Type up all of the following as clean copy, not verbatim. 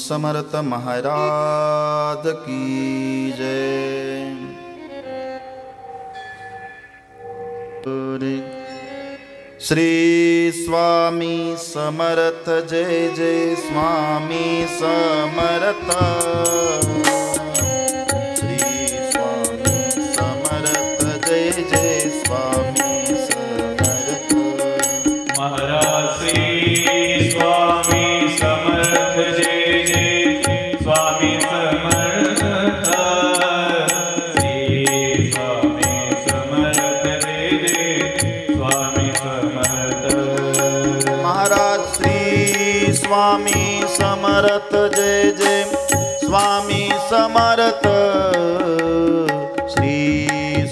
समर्थ महाराज की जय। श्री स्वामी समर्थ जय जय स्वामी समर्थ। श्री स्वामी समर्थ जय जय स्वामी समर्थ। महाराज श्री स्वामी समर्थ जय जय स्वामी समर्थ। श्री स्वामी समर्थ जय जय स्वामी समर्थ। महाराज श्री स्वामी समर्थ जय जय स्वामी समर्थ। श्री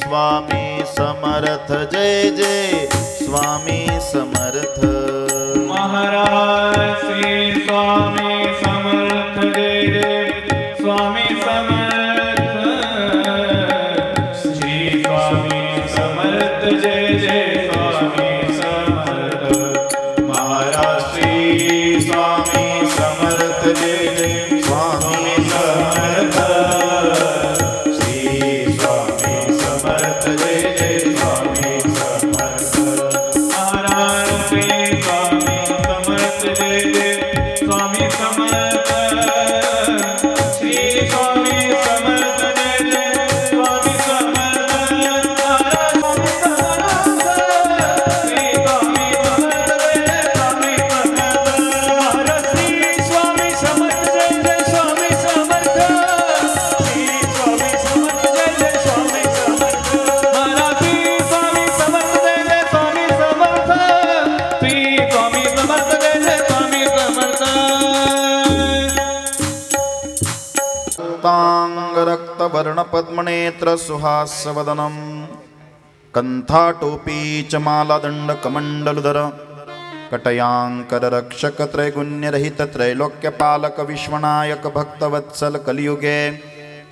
स्वामी समर्थ जय जय स्वामी समर्थ। महाराज श्री स्वामी समर्थ जय जय स्वामी समर्थ। श्री स्वामी समर्थ जय जय स्वामी समर्थ। महाराज श्री स्वामी समर्थ जय जय स्वामी समर्थ। श्री स्वामी समर्थ जय जय स्वामी समर्थ। महाराज श्री स्वामी समर्थ जय जय स्वामी समर्थ। श्री स्वामी समर्थ जय जय स्वामी समर्थ। श्री स्वामी समर्थ जय जय स्वामी समर्थ। महाराज श्री स्वामी समर्थ जय जय स्वामी समर्थ। श्री स्वामी समर्थ जय जय स्वामी समर्थ। महाराज श्री स्वामी समर्थ जय जय स्वामी समर्थ। श्री स्वामी समर्थ जय जय स्वामी समर्थ। तांग रक्तवर्ण पद्मनेत्र सुहासवदनम कंठाटोपी च मालादंड कमंडलुधर कटयांकर रक्षक त्रैगुण्य रहित त्रैलोक्य पालक विश्वनायक भक्तवत्सल कलियुगे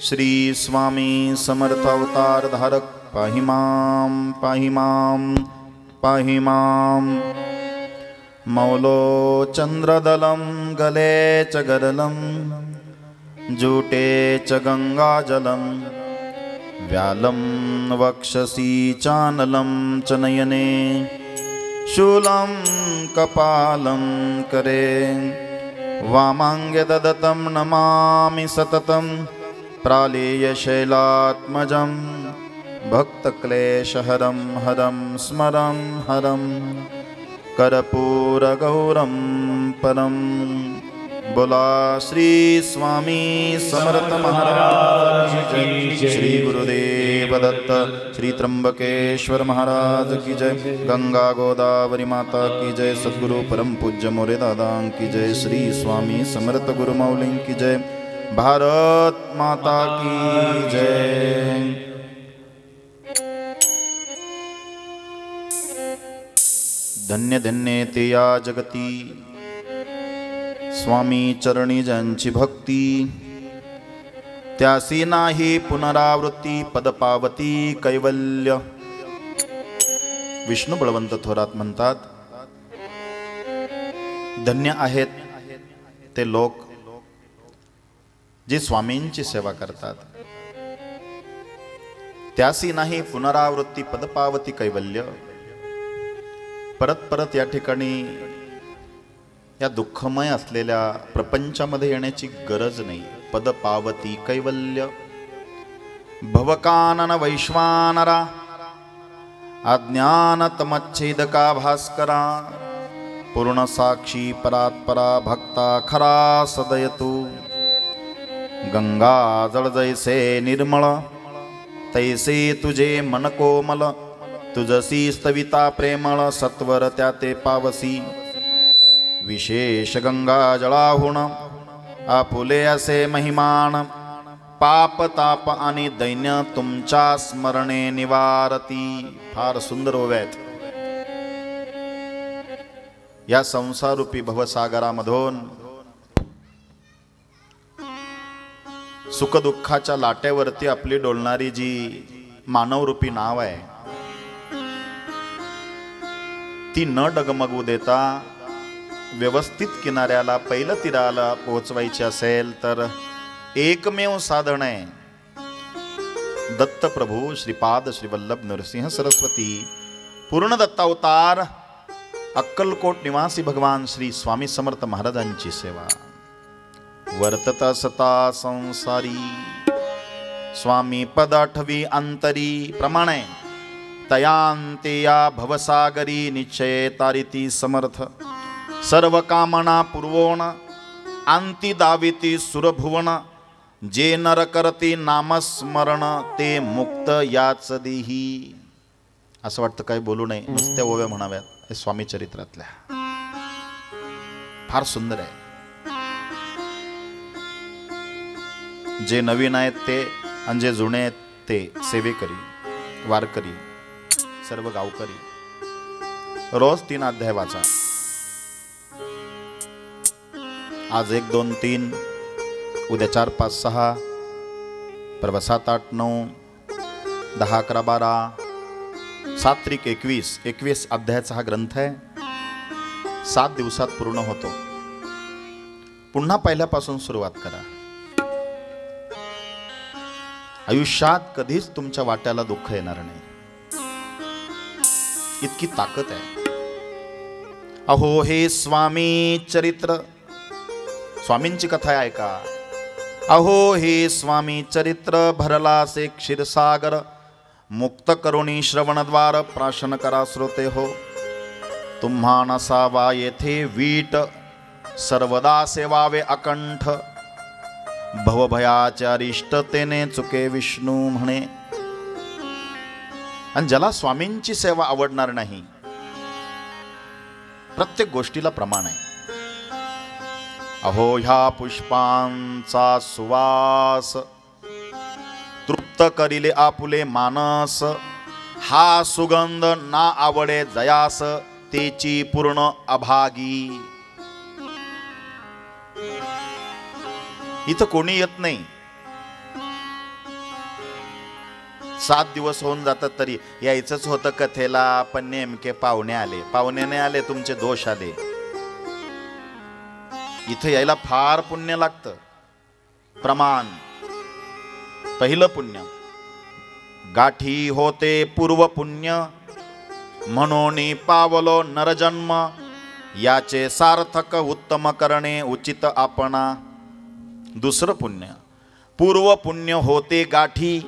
श्री स्वामी समर्थ अवतार धारक पाहि मां पाहि मां पाहि मां। मौलो चंद्रदलं गले च गरलं जूटे च गंगाजलं व्यालं वक्षसि चानलं च नयने शूलं कपालं करे वामाङ्गे ददतं नमामि सततं प्रालेयशैलात्मजं भक्तक्लेशहरं हरं स्मरं हरं कर्पूरगौरं परं बोला श्री स्वामी समर्थ महाराज की जय। श्री गुरुदेव दत्त। श्री त्र्यंबकेश्वर महाराज की जय। गंगा गोदावरी माता की जय। सद्गुरु परम पूज्य मोरे दादा की जय। श्री स्वामी समर्थ गुरु मौली की जय। भारत माता की जय। धन्य धन्य ते या जगती स्वामी चरणी ज्यांची भक्ती, त्यासी नाही पुनरावृत्ती पदपावती कैवल्य। विष्णू बळवंत थोरात म्हणतात, धन्य आहेत ते लोक जे स्वामींची सेवा करतात, त्यासी नाही पुनरावृत्ती पदपावती कैवल्य। परत परत या ठिकाणी या दुःखमय असलेल्या प्रपंचामध्ये येण्याची गरज नाही। पदपावती कैवल्य। भवकानन वैश्वानरा अज्ञान तमच्छेदका भास्करा, पूर्ण साक्षी परात्परा भक्ता खरा सदयतु। गंगा जळ जैसे निर्मळ तैसे तुझे मन कोमल, तुझसी स्तविता प्रेमळ सत्वर त्याते पावसी। विशेष गंगा जळाहुण आपुले असे महिमान, पाप ताप आणि दैन्य तुमच्या स्मरणे निवारती। फार सुंदर ओव्यात। या संसारूपी भवसागरामधून सुखदुःखाच्या लाटेवरती आपली डोलणारी जी मानवरूपी नाव आहे, ती न डगमगू देता व्यवस्थित किनाऱ्याला पहिलं तीराला पोहोचवायची असेल तर एकमेव साधन आहे दत्तप्रभू श्रीपाद श्रीवल्लभ नरसिंह सरस्वती पूर्ण दत्तावतार अक्कलकोट निवासी भगवान श्री स्वामी समर्थ महाराजांची सेवा। वर्तत सता संसारी स्वामी पद आठवी अंतरी प्रमाणे, तयांते या भवसागरी निश्चय तारिती समर्थ। सर्व कामना पूर्वोण अंती दाविती सुरभुवन, जे नर करती नामस्मरण ते मुक्त याच देही। असं वाटतं काही बोलू नये, नुसत्या ओव्या म्हणाव्यात हे स्वामी चरित्रातल्या। फार सुंदर आहे। जे नवीन आहेत ते आणि जे जुने आहेत ते सेवेकरी वारकरी सर्व गावकरी रोज 3 अध्याय वाचा। आज 1 2 3, उद्या 4 5 6, परवा 7 8 9 10 11 12, 7 त्रिक 21 अध्यायाचा हा ग्रंथ आहे। 7 दिवसात पूर्ण होतो। पुन्हा पहिल्यापासून सुरुवात करा। आयुष्यात कधीच तुमच्या वाट्याला दुःख येणार नाही, इतकी ताकद आहे। अहो हे स्वामी चरित्र, स्वामींची कथा आहे का? अहो हे स्वामी चरित्र भरला से क्षीरसागर, मुक्त करुणी श्रवणद्वार प्राशन करा श्रोते हो। तुम्हा नसावा येथे वीट, सर्वदा सेवावे अकंठ, भवभयाच्या रिष्टतेने चुके विष्णू म्हणे। आणि ज्याला स्वामींची सेवा आवडणार नाही, प्रत्येक गोष्टीला प्रमाण आहे। अहो ह्या पुष्पांचा सुवास, तृप्त करिले आपुले मानस, हा सुगंध ना आवडे जयास, तेची पूर्ण अभागी। इथं कोणी येत नाही। 7 दिवस होऊन जातात तरी यायचंच होतं कथेला, पण नेमके पाहुणे आले, पाहुणे नाही आले, तुमचे दोष आले। इथं यायला फार पुण्य लागतं। प्रमाण पहिलं पुण्य, गाठी होते पूर्व पुण्य, म्हणून पावलो नरजन्म, याचे सार्थक उत्तम करणे उचित आपणा। दुसरं पुण्य, पूर्व पुण्य होते गाठी,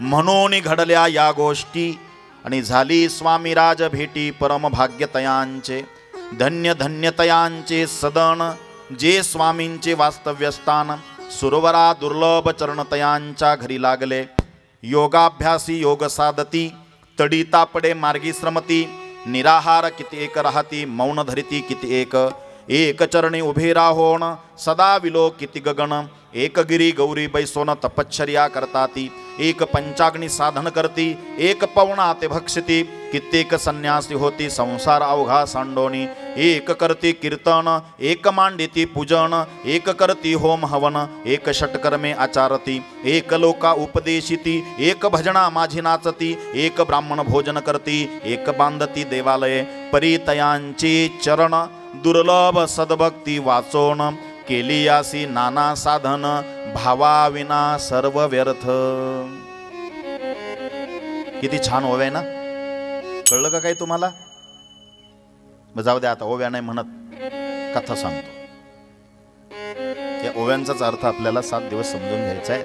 म्हणून घडल्या या गोष्टी, आणि झाली स्वामीराज भेटी परम भाग्य तयांचे। धन्य धन्य तयांचे सदन, जे स्वामींचे वास्तव्यस्थान सुरवरा दुर्लभ चरणतयांच्या घरी लागले. योगाभ्यासी योग साधती, तडी तापडे मार्गी श्रमती, निराहार किती एक राहती, मौन धरिती किती एक चरणी उभे राहोण, सदा विलोक किती गगन, एक गिरी गौरी बैसोन तपश्चर्या करताती, एक पंचाग्नी साधन करती, एक पवना ते भक्षती, कित्येक संन्यासी होती संसार अवघा सांडोनी, एक करती कीर्तन, एक मांडिती पूजन, एक करती होम हवन, एक षटकर्मे आचारती, एक लोका उपदेशिती, एक भजना माझी नाचती, एक ब्राह्मण भोजन करती, एक बांधती देवालये, परितयांची चरण दुर्लभ सद्भक्ती वाचोन, केली यासी नाना साधन, भावाविना सर्व व्यर्थ. किती छान ओव्या आहे ना, कळलं का काही तुम्हाला? जाऊ द्या, आता ओव्या नाही म्हणत, कथा सांगतो. या ओव्यांचाच अर्थ आपल्याला 7 दिवस समजून घ्यायचा आहे.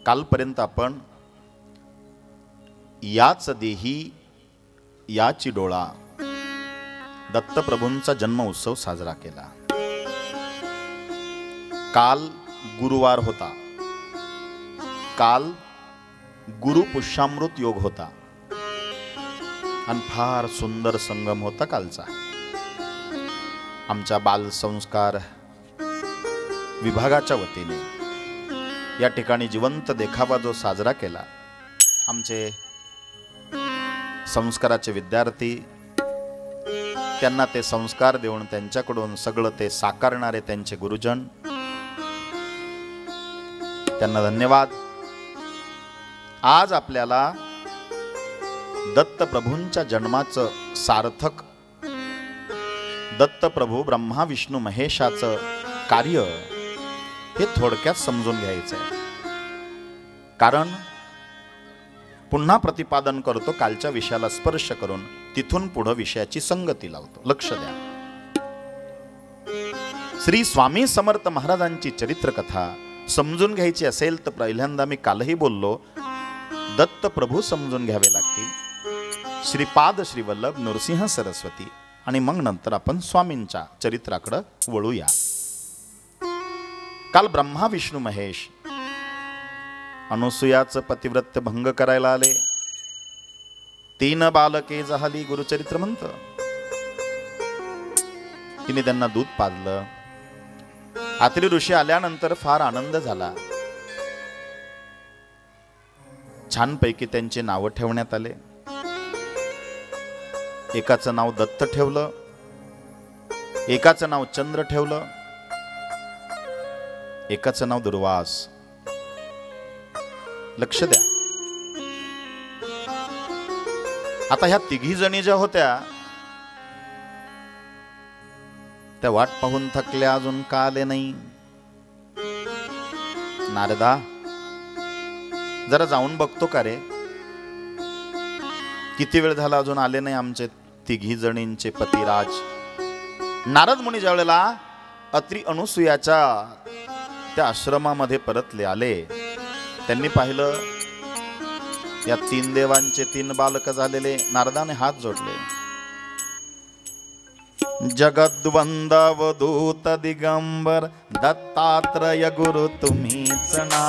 कालपर्यंत आपण याच देही याची डोळा दत्तप्रभूंचा जन्म उत्सव साजरा केला. काल गुरुवार होता, काल गुरु पुष्यामृत योग होता आणि फार सुंदर संगम होता कालचा. आमच्या बाल संस्कार विभागाच्या वतीने या ठिकाणी जिवंत देखावा जो साजरा केला, आमचे संस्काराचे विद्यार्थी, त्यांना ते संस्कार देऊन त्यांच्याकडून सगळं ते साकारणारे त्यांचे गुरुजन, त्यांना धन्यवाद. आज आपल्याला दत्तप्रभूंच्या जन्माचं सार्थक, दत्तप्रभू ब्रह्मा विष्णू महेशाचं कार्य हे थोडक्यात समजून घ्यायचं आहे. कारण पुन्हा प्रतिपादन करतो, कालच्या विषयाला स्पर्श करून तिथून पुढे विषयाची संगती लावतो. लक्ष द्या. श्री स्वामी समर्थ महाराजांची चरित्रकथा समजून घ्यायची असेल तर पहिल्यांदा मी कालही बोललो, दत्तप्रभू समजून घ्यावे लागतील, श्रीपाद श्रीवल्लभ नृसिंह सरस्वती, आणि मग नंतर आपण स्वामींच्या चरित्राकडे वळूया. काल ब्रह्मा विष्णू महेश अनुसूयाचं पतिव्रत्य भंग करायला आले. 3 बालके झाली, गुरुचरित्र म्हणतं. तिने त्यांना दूध पाजलं. आत्री ऋषी आल्यानंतर फार आनंद झाला. छानपैकी त्यांची नावं ठेवण्यात आले. एकाचं नाव दत्त ठेवलं, एकाचं नाव चंद्र ठेवलं, एकाचं नाव दुर्वास. लक्ष द्या. आता ह्या 3 जणी ज्या होत्या त्या वाट पाहून थकल्या, अजून का आले नाही? नारदा, जरा जाऊन बघतो का रे, किती वेळ झाला अजून आले नाही आमचे 3 जणींचे पतिराज. नारद मुनी ज्या वेळेला अत्री अनुसूयाच्या त्या आश्रमामध्ये परतले आले, त्यांनी पाहिलं या 3 देवांचे 3 बालक झालेले. नारदाने हात जोडले. जगद्वंदवदूत दिगंबर दत्तात्रय गुरु तुम्हीच ना,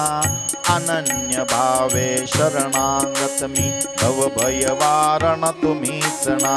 अनन्य भावे शरणागत मी, भव भय वारण तुम्हीच ना.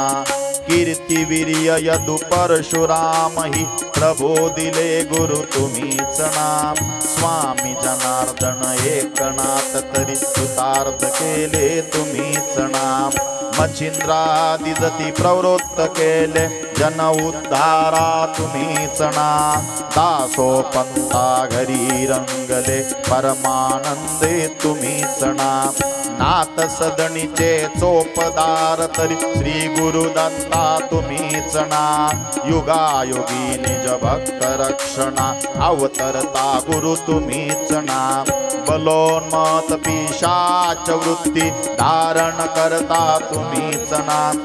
कीर्ती वीर्य यदु परशुराम ही, प्रभो दिले गुरु तुम्हीच नाम. स्वामी जनार्दन एकनाथ तरी, सुतार्थ केले तुम्हीच नाम. मच्छिंद्रादिजती प्रवृत्त केले, जन उद्धारा तुम्हीच नाम. दासो पंथा घरी रंगले, परमानंदे तुम्हीच नाम. नाथ सदणीचे चोपदार तरी, श्री गुरु दत्ता तुम्हीच नाम. युगायुगी निज भक्त रक्षणा, अवतरता गुरु तुम्हीच नाम. बलोन्मत पिशाच वृत्ती, धारण करता तुम्हीच नाम.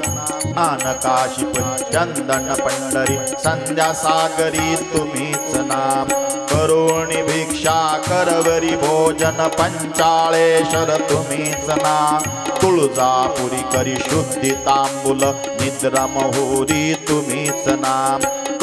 आनकाशिप चंदन पंढरी, संध्या सागरी तुम्हीच नाम. करुणी भिक्षा करवरी, भोजन पंचाळेश्वर तुम्हीच नाम. तुळजापुरी करी शुद्धी तांबूल, निद्रा महुरी तुम्हीच नाम.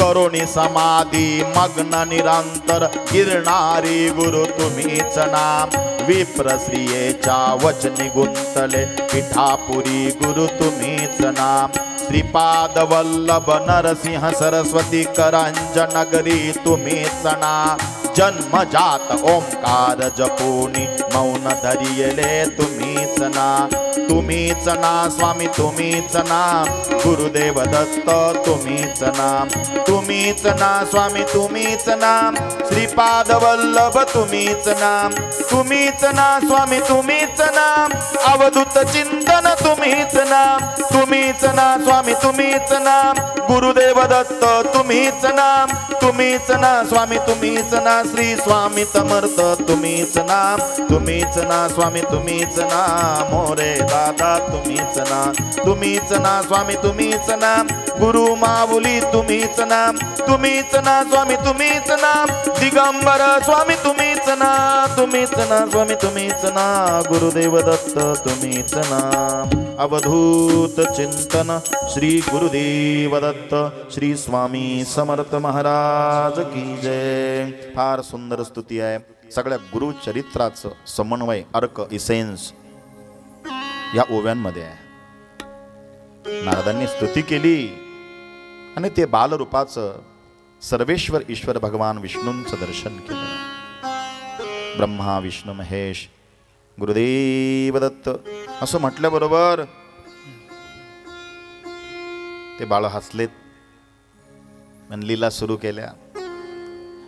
करुणी समाधी मग्न निरंतर गिरणारी गुरु तुम्हीच नाम विप्रश्रियेच्या वचनी गुंतले पिठापुरी गुरु तुम्हीच नाम श्रीपाद वल्लभ नरसिंह सरस्वती करंजनगरी तुम्हीच नाम जन्मजात ओंकार जपोनी मौन धरियले तुम्हीच नाम तुम्हीच नाम स्वामी तुम्हीच नाम गुरुदेव दत्त तुम्हीच नाम तुम्हीच नाम स्वामी तुम्हीच नाम श्रीपाद वल्लभ तुम्हीच नाम तुम्हीच नाम स्वामी तुम्हीच नाम अवधूत चिंतन तुम्हीच नाम तुम्हीच नाम स्वामी तुम्हीच नाम गुरुदेव दत्त तुम्हीच नाम तुम्हीच नाम स्वामी तुम्हीच नाम श्री स्वामी समर्थ तुम्हीच नाम स्वामी तुम्हीच नाम मोरे दादा तुम्हीच नाम स्वामी तुम्हीच नाम गुरु माऊली तुम्हीच नाम स्वामी तुम्हीच नाम दिगंबर स्वामी तुम्हीच नाम स्वामी तुम्हीच नाम गुरुदेव दत्त तुम्हीच नाम अवधूत चिंतन श्री गुरुदेव दत्त श्री स्वामी समर्थ महाराज की जय. फार सुंदर स्तुती आहे. सगळ्या गुरुचरित्राचं समन्वय अर्क इसेन्स या ओव्यांमध्ये आहे. नारदांनी स्तुती केली आणि ते बालरूपाचं सर्वेश्वर ईश्वर भगवान विष्णूंचं दर्शन केलं. ब्रह्मा विष्णू महेश गुरुदेव दत्त असं म्हटल्याबरोबर ते बाळ हसलेत आणि लीला सुरू केल्या.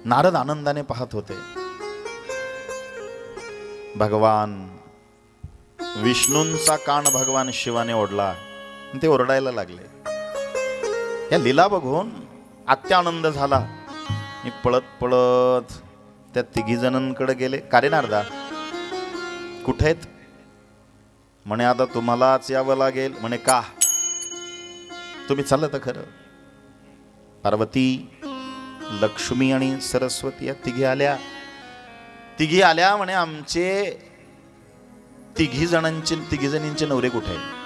नारद आनंदाने पाहत होते. भगवान विष्णूंचा कान भगवान शिवाने ओढला. ते ओरडायला लागले. या लीला बघून अत्यानंद झाला. मी पळत पळत त्या तिघी जणांकडे गेले. का रे नारदा कुठे आहेत? म्हणे आता तुम्हालाच यावं लागेल. म्हणे का? तुम्ही चाललं तर खरं. पार्वती लक्ष्मी आणि सरस्वती या तिघी आल्या. म्हणे आमचे तिघी जणींचे नवरे कुठे आहे?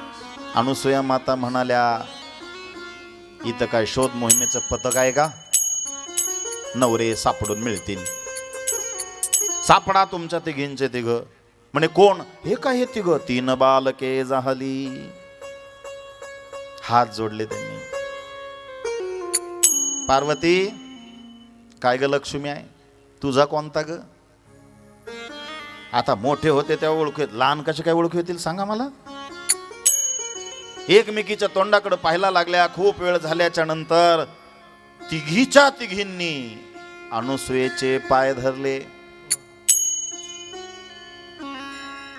अनुसूया माता म्हणाल्या इथं काय शोध मोहिमेचं पथक आहे का? नवरे सापडून मिळतील. सापडा तुमच्या तिघींचे तिघ. म्हणे कोण? हे काय हे तिघ? 3 बालके झाली. हात जोडले त्यांनी. पार्वती काय ग लक्ष्मी आहे? तुझा कोणता ग? आता मोठे होते तेव्हा ओळखू येत, लहान कसे काय ओळखू येतील सांगा मला. एकमेकीच्या तोंडाकडे पाहायला लागल्या. खूप वेळ झाल्याच्या नंतर तिघीच्या तिघींनी अनुसूयेचे पाय धरले.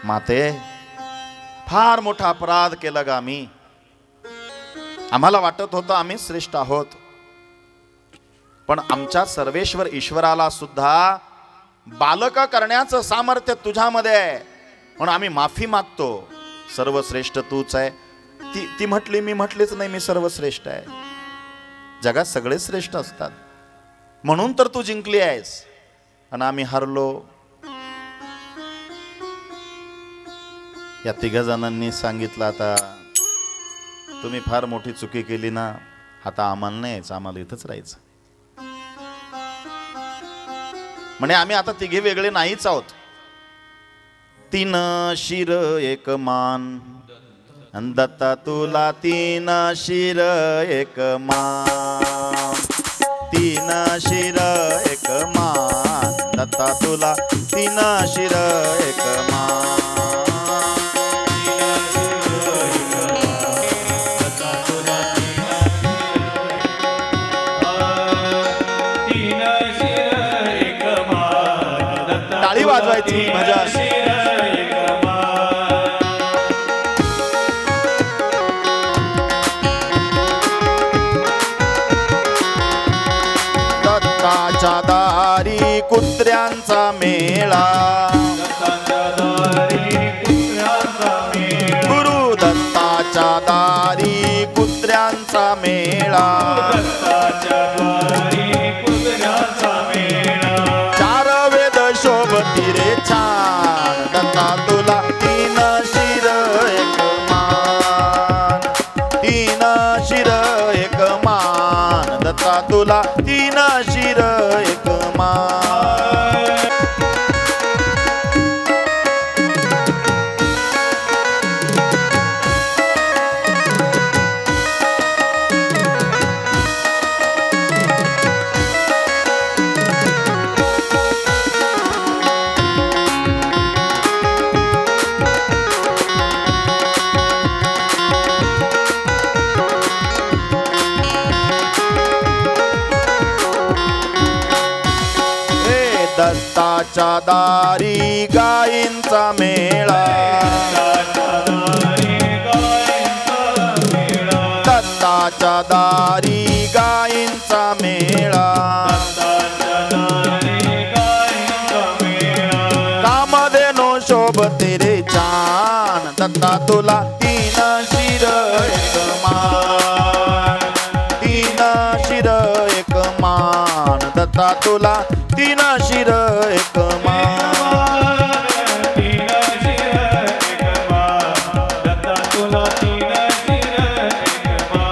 माते फार मोठा अपराध केला ग आम्ही. आम्हाला वाटत होतं आम्ही श्रेष्ठ आहोत, पण आमच्या सर्वेश्वर ईश्वराला सुद्धा बालक करण्याचं सामर्थ्य तुझ्यामध्ये आहे, म्हणून आम्ही माफी मागतो. सर्वश्रेष्ठ तूच आहे. ती म्हटली, मी म्हटलीच नाही मी सर्वश्रेष्ठ आहे. जगात सगळे श्रेष्ठ असतात म्हणून तर तू जिंकली आहेस आणि आम्ही हरलो. या 3 जणांनी सांगितलं आता तुम्ही फार मोठी चुकी केली ना, आता आम्हाला नाही यायचं, आम्हाला इथंच राहायचं. म्हणे आम्ही आता तिघे वेगळे नाहीच आहोत. 3 शिर 1 मान दत्ता तुला 3 शिर 1 मान. 3 शिर 1 मान दत्ता तुला 3 शिर 1 मान. टाळी वाजवायची मजा. दत्ताच्या दारी कुत्र्यांचा मेळा. गुरु दत्ताच्या दारी कुत्र्यांचा मेळा. शोभती रे छान दत्ता तुला 3 शिर 1 मान. 3 शिर 1 मान दत्ता दत्ता तुला तीन शिर एक मान. दत्ताच्या दारी गायींचा मेळा. दत्ताच्या दारी गायींचा मेळा. कामधेनो शोभते रे छान. दत्ता तुला तीन शिर एक मान. तीन शिर एक मान. दत्ता तुला तीन शिर एक मान. तीन शिर एक मान. दत्ता तुला तीन शिर एक मान.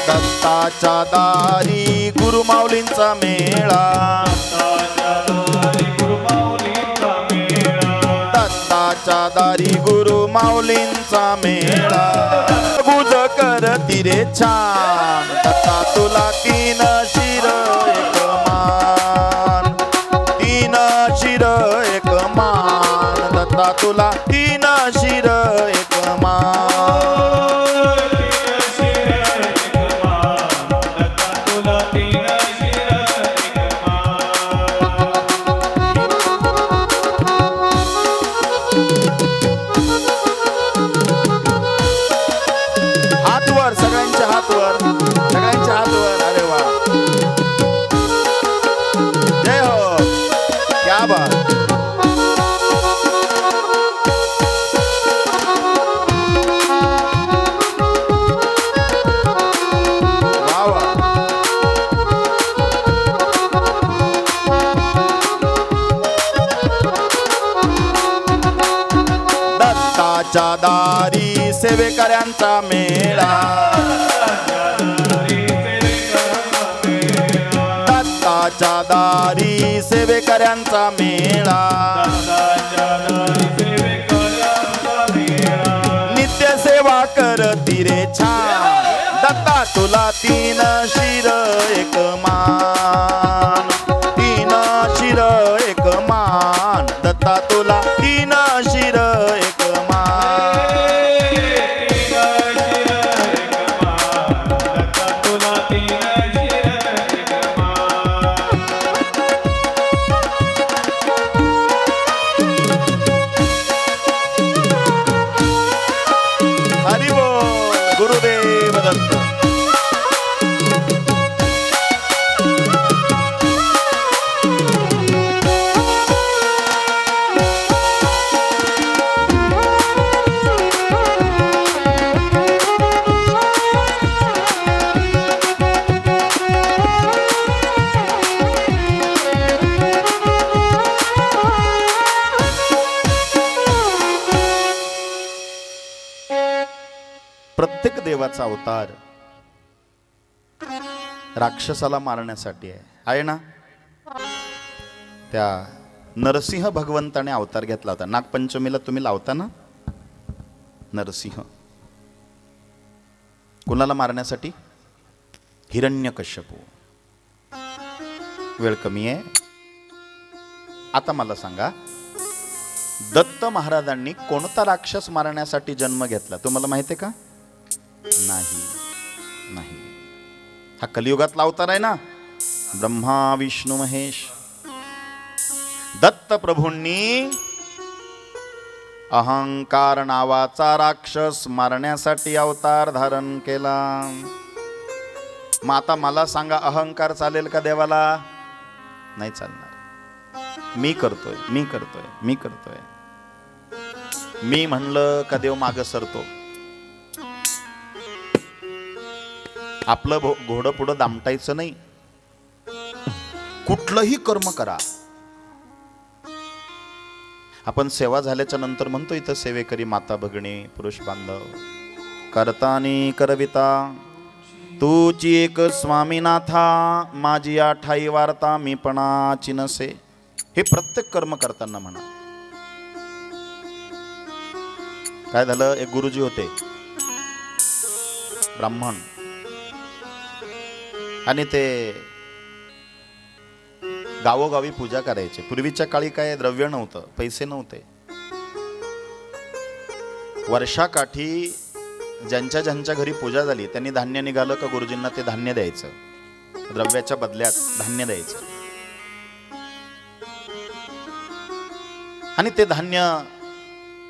दत्ताच्या दारी गुरुमाऊलींचा मेळा. दत्ताच्या दारी गुरुमाऊलींचा मेळा. गुज करती रे छान. दत्ता तुला तीन शिर एक मान. तीन शिर एक मान. दत्ता तुला तीन शिर एक मान. सगळ्यांच्या हातवर, सगळ्यांच्या हातवर. अरे वा, जय हो, क्या बात. वा वा. दत्ताच्या दारी सेवेकऱ्यांचा मेळा. दत्ताच्या दारी सेवेकऱ्यांचा मेळा. नित्य सेवा करती रे छान. दत्ता तुला तीन शिर एक मान. तीन शिर एक मान. दत्ता तुला तीन शिर एक मान. हरि बोल. गुरुदेव दत्त. प्रत्येक देवाचा अवतार राक्षसाला मारण्यासाठी आहे ना. त्या नरसिंह भगवंताने अवतार घेतला होता. नागपंचमीला तुम्ही लावता ना नरसिंह. कुणाला मारण्यासाठी? हिरण्यकश्यपू. वेळ कमी आहे. आता मला सांगा, दत्त महाराजांनी कोणता राक्षस मारण्यासाठी जन्म घेतला तुम्हाला माहिती आहे का? नाही नाही. हा कलियुगातला अवतार आहे ना, ब्रह्मा विष्णू महेश. दत्त प्रभूंनी अहंकार नावाचा राक्षस मारण्यासाठी अवतार धारण केला. मग आता मला सांगा, अहंकार चालेल का देवाला? नाही चालणार. मी करतोय, मी करतोय, मी करतोय, मी म्हणलं का देव माग सरतो? आपलं घोडं पुढं दामटायचं नाही. कुठलंही कर्म करा. आपण सेवा झाल्याच्या नंतर म्हणतो इथं सेवेकरी माता भगिनी पुरुष बांधव, करतानी करविता तूची एक स्वामीनाथा, माझी आठाई वार्ता मी पणाची नसे. हे प्रत्येक कर्म करताना म्हणा. काय झालं, एक गुरुजी होते ब्राह्मण, आणि ते गावोगावी पूजा करायचे. पूर्वीच्या काळी काय द्रव्य नव्हतं, पैसे नव्हते. वर्षाकाठी ज्यांच्या ज्यांच्या घरी पूजा झाली त्यांनी धान्य निघालं का गुरुजींना ते धान्य द्यायचं, द्रव्याच्या बदल्यात धान्य द्यायचं. आणि ते धान्य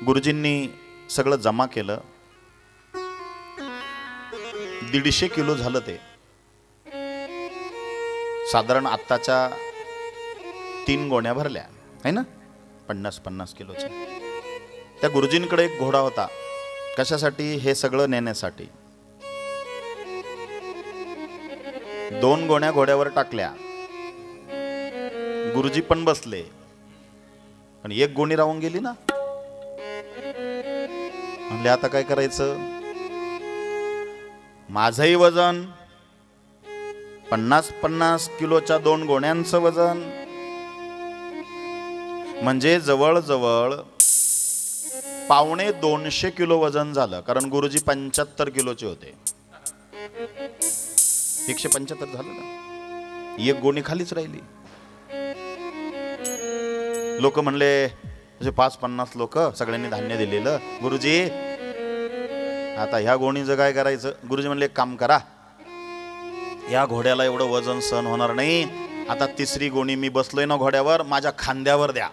गुरुजींनी सगळं जमा केलं. 150 किलो झालं ते. साधारण आत्ताच्या 3 गोण्या भरल्या आहे ना, 50-50 किलोच्या. त्या गुरुजींकडे एक घोडा होता. कशासाठी? हे सगळं नेण्यासाठी. 2 गोण्या घोड्यावर टाकल्या. गुरुजी पण बसले, पण 1 गोणी राहून गेली ना. म्हणले आता काय करायचं? माझंही वजन 50-50 किलोच्या 2 गोण्यांचं वजन, म्हणजे जवळजवळ 250 किलो वजन झालं. कारण गुरुजी 75 किलोचे होते. 175 झालं ना. 1 गोणी खालीच राहिली. लोक म्हणले, असे 5-50 लोक सगळ्यांनी धान्य दिलेलं, गुरुजी आता ह्या गोणीचं काय करायचं? गुरुजी म्हणले, एक काम करा, या घोड्याला एवढं वजन सहन होणार नाही. आता 3री गोणी मी बसलोय ना घोड्यावर, माझ्या खांद्यावर द्या.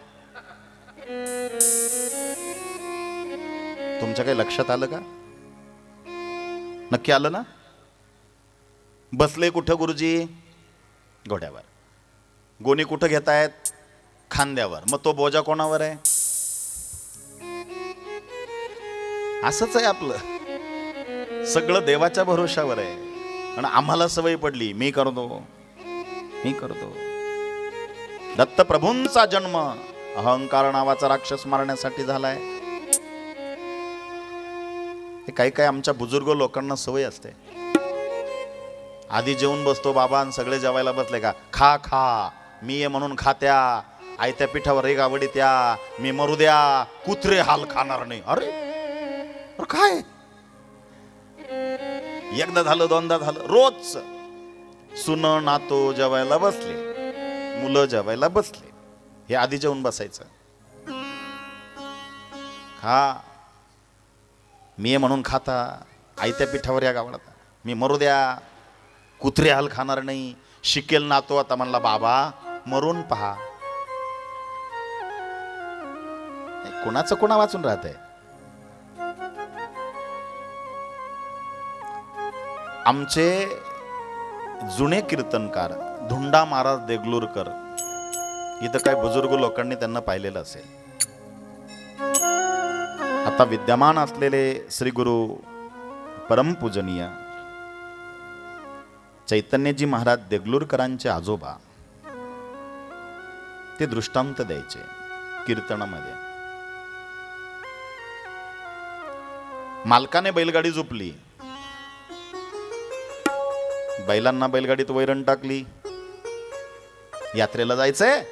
तुमच्या काही लक्षात आलं का? नक्की आलं ना? बसले कुठं गुरुजी? घोड्यावर. गोणी कुठं घेतायत? खांद्यावर. मग तो बोजा कोणावर आहे? असंच आहे आपलं सगळं, देवाच्या भरोशावर आहे. आणि आम्हाला सवय पडली, मी करतो, मी करतो. दत्त प्रभूंचा जन्म अहंकार नावाचा राक्षस मारण्यासाठी झालाय. काही काही आमच्या बुजुर्ग लोकांना सवय असते. आधी जेवून बसतो बाबा आणि सगळे जेवायला बसले का, खा खा, मी ये म्हणून खात्या, आयत्या पिठावर एक आवडी त्या, मी मरू द्या, कुत्रे हाल खाणार नाही. अरे काय, एकदा झालं, 2दा झालं, रोज. सुन नातो जेवायला बसले, मुलं जेवायला बसले, हे आधी जेवून बसायचं. खा, मी म्हणून खाता, आयत्या पिठावर या गावाला, मी मरू द्या, कुत्रे हाल खाणार नाही. शिकेल नातो आता म्हणला, बाबा मरून पहा. कोणाचं कोणा वाचून राहत आहे? आमचे जुने कीर्तनकार धुंडा महाराज देगलूरकर, इथं काही बुजुर्ग लोकांनी त्यांना पाहिलेलं असेल. आता विद्यमान असलेले श्री गुरु परमपूजनीय चैतन्यजी महाराज देगलूरकरांचे आजोबा, ते दृष्टांत द्यायचे कीर्तनामध्ये. मालकाने बैलगाडी झोपली, बैलांना बैलगाडीत वैरण टाकली, यात्रेला जायचंय.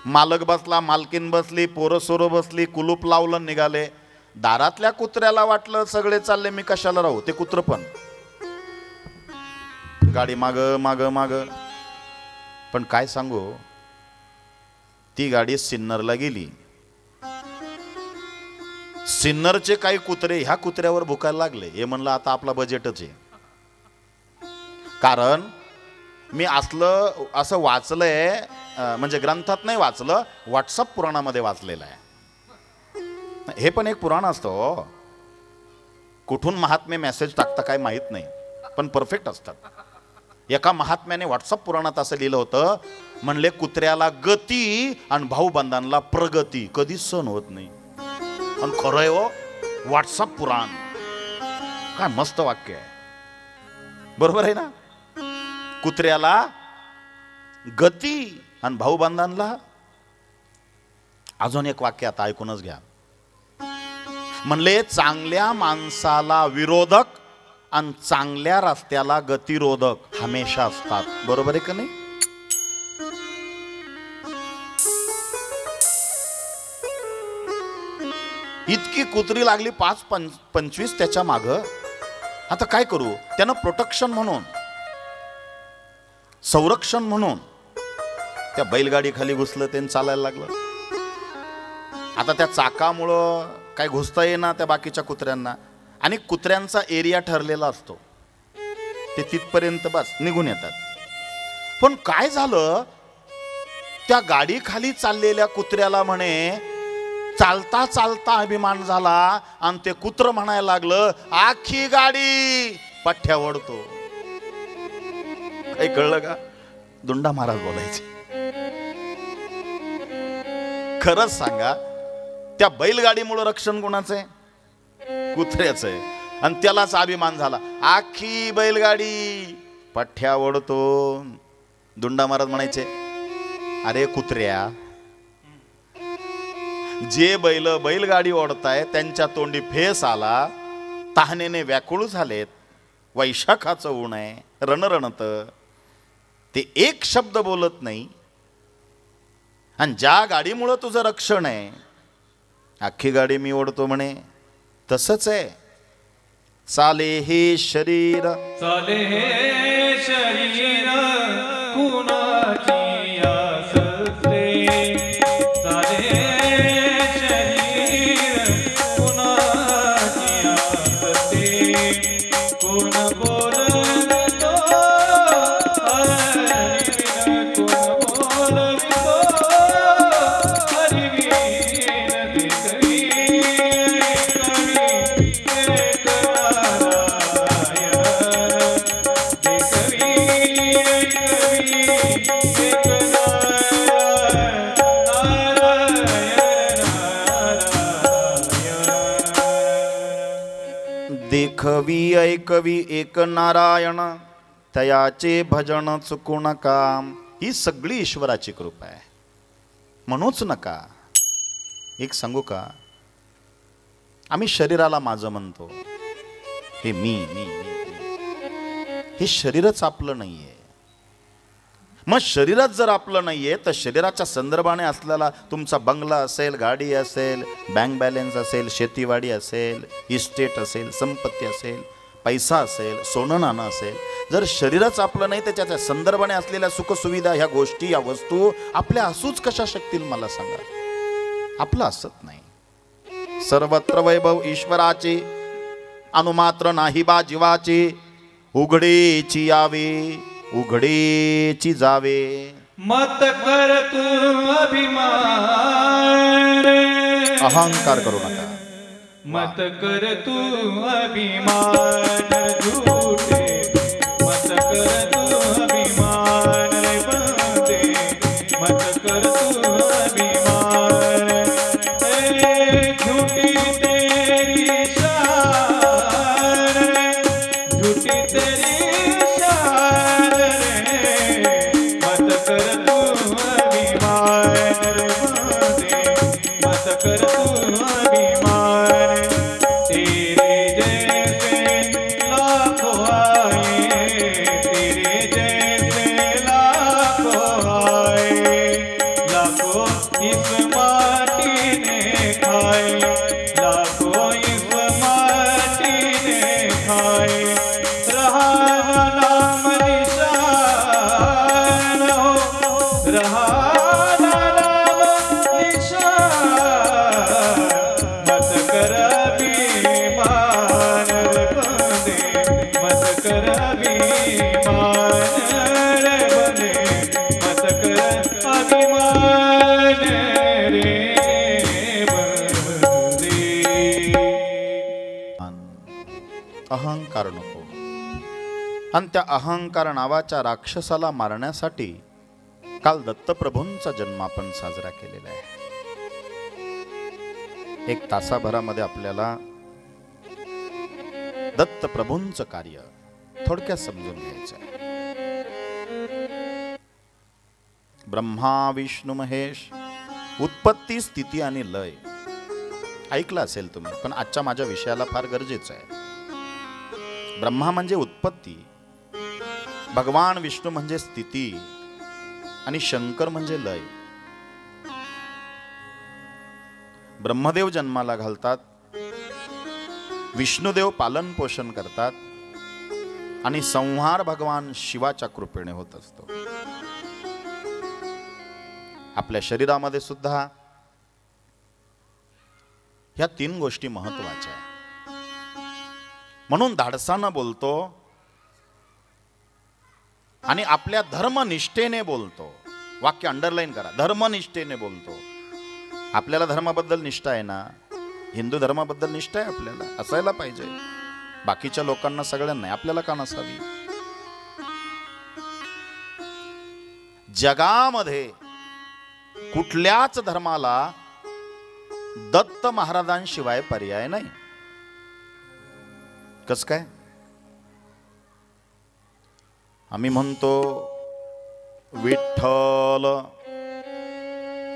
मालक बसला, मालकीन बसली, पोरं सोरं बसली, कुलूप लावलं, निघाले. दारातल्या कुत्र्याला वाटलं सगळे चालले, मी कशाला राहू. ते कुत्र पण गाडी माग माग माग. पण काय सांगू, ती गाडी सिन्नरला गेली. सिन्नरचे काही कुत्रे ह्या कुत्र्यावर भुकायला लागले. हे म्हणलं आता आपला बजेटच आहे. कारण मी असं वाचलंय, म्हणजे ग्रंथात नाही वाचलं, व्हॉट्सअप पुराणामध्ये वाचलेलं आहे. हे पण एक पुराण असतं हो. कुठून महात्मे मेसेज टाकता काय माहित नाही, पण परफेक्ट असतात. एका महात्म्याने व्हॉट्सअप पुराणात असं लिहिलं होतं, म्हणले कुत्र्याला गती आणि भाऊबंधांना प्रगती कधीच सहन होत नाही. आणि खरं आहे हो, व्हॉट्सअप पुराण काय मस्त वाक्य आहे. बरोबर आहे ना. कुत्र्याला गती आणि भाऊबंधांना. अजून एक वाक्य आता ऐकूनच घ्या. म्हणले चांगल्या माणसाला विरोधक आणि चांगल्या रस्त्याला गतिरोधक हमेशा असतात. बरोबर आहे का नाही. इतकी कुत्री लागली 5-25 त्याच्या माग. आता काय करू. त्यानं प्रोटेक्शन म्हणून, संरक्षण म्हणून त्या बैलगाडी खाली घुसलं, त्यानं चालायला लागलं. आता त्या चाकामुळं काय घुसता येईना त्या बाकीच्या कुत्र्यांना. आणि कुत्र्यांचा एरिया ठरलेला असतो, ते तिथपर्यंत बस निघून येतात. पण काय झालं, त्या गाडी खाली चाललेल्या कुत्र्याला म्हणे चालता चालता अभिमान झाला आणि ते कुत्र म्हणायला लागलं, आखी गाडी पठ्ठ्या ओढतो. काही कळलं का. दुंडा महाराज बोलायचे. खरंच सांगा, त्या बैलगाडीमुळे रक्षण कोणाचं आहे. कुत्र्याचं आहे. आणि त्यालाच अभिमान झाला, आखी बैलगाडी पठ्ठ्या ओढतो. दुंडा महाराज म्हणायचे, अरे कुत्र्या, जे बैलगाडी ओढताय त्यांच्या तोंडी फेस आला, तहानेने व्याकुळ झालेत, वैशाखाचं ऊन आहे, रणरणत, ते एक शब्द बोलत नाही. आणि ज्या गाडीमुळं तुझं रक्षण आहे, अख्खी गाडी मी ओढतो म्हणे. तसंच आहे. चाले हे शरीर, चाले हे शरीर कुणाची असते. चाले हे शरीर कुणाची असते. कोण बोलतो हरिविन, कोण बोलतो हरिविन. देखवी ऐकवी एक नारायण, तयाचे भजन चुकू नका. ही सगळी ईश्वराची कृपा आहे, म्हणूच नका. एक सांगू का, आम्ही शरीराला माझं म्हणतो, हे मी मी मी, हे शरीरच आपलं नाहीये. मग शरीरच जर आपलं नाहीये तर शरीराच्या संदर्भाने असलेला तुमचा बंगला असेल, गाडी असेल, बँक बॅलन्स असेल, शेतीवाडी असेल, इस्टेट असेल, संपत्ती असेल, पैसा असेल, सोनं नाणं असेल, जर शरीरच आपलं नाही तर त्याच्या संदर्भाने असलेल्या सुखसुविधा, ह्या गोष्टी, या वस्तू आपल्या असूच कशा शकतील मला सांगा. आपलं असत नाही. सर्वत्र वैभव ईश्वराचे, अनुमात्र नाही बा जीवाचे. उघडेची यावे, उघडेची जावे. मत कर तू अभिमान, अहंकार करू नका. मत कर तू अभिमान झूठे. मत कर तू अभिमान रे बंदे. मत कर तू अभिमान. झूठी तेरी शान, झूठी तेरी शान रे. मत कर तू अभिमान रे बंदे. मत कर तू अभिमान. तेरे जैसे लाखों आए, तेरे जैसे लाखों आए. लाखों इस माटी ने खाए, लाखों इस माटी ने खाए. रहा नाम निशान हो, रहा नाम निशान. मत कर अभिमान रे बंदे. मत कर अभिमान रे बंदे. मत कर अभिमान रे बंदे. अहंकार नको. आणि त्या अहंकार नावाच्या राक्षसाला मारण्यासाठी काल दत्तप्रभूंचा जन्म आपण साजरा केलेला आहे. एक तासाभरामध्ये आपल्याला दत्तप्रभूंचं कार्य थोडक्यात समजून घ्यायचं आहे. ब्रह्मा विष्णू महेश, उत्पत्ती स्थिती आणि लय ऐकलं असेल तुम्ही, पण आजच्या माझ्या विषयाला फार गरजेचं आहे. ब्रह्मा म्हणजे उत्पत्ती, भगवान विष्णू म्हणजे स्थिती आणि शंकर म्हणजे लय. ब्रह्मदेव जन्माला घालतात, विष्णुदेव पालन पोषण करतात आणि संहार भगवान शिवाच्या कृपेने होत असतो. आपल्या शरीरामध्ये सुद्धा ह्या तीन गोष्टी महत्वाच्या आहेत. म्हणून धाडसानं बोलतो आणि आपल्या धर्मनिष्ठेने बोलतो. वाक्य अंडरलाईन करा, धर्मनिष्ठेने बोलतो. आपल्याला धर्माबद्दल निष्ठा आहे ना, हिंदू धर्माबद्दल निष्ठा आहे, आपल्याला असायला पाहिजे. बाकीच्या लोकांना सगळ्यांना नाही, आपल्याला का नसावी. जगामध्ये कुठल्याच धर्माला दत्त महाराजांशिवाय पर्याय नाही. कस काय? आम्ही म्हणतो विठ्ठल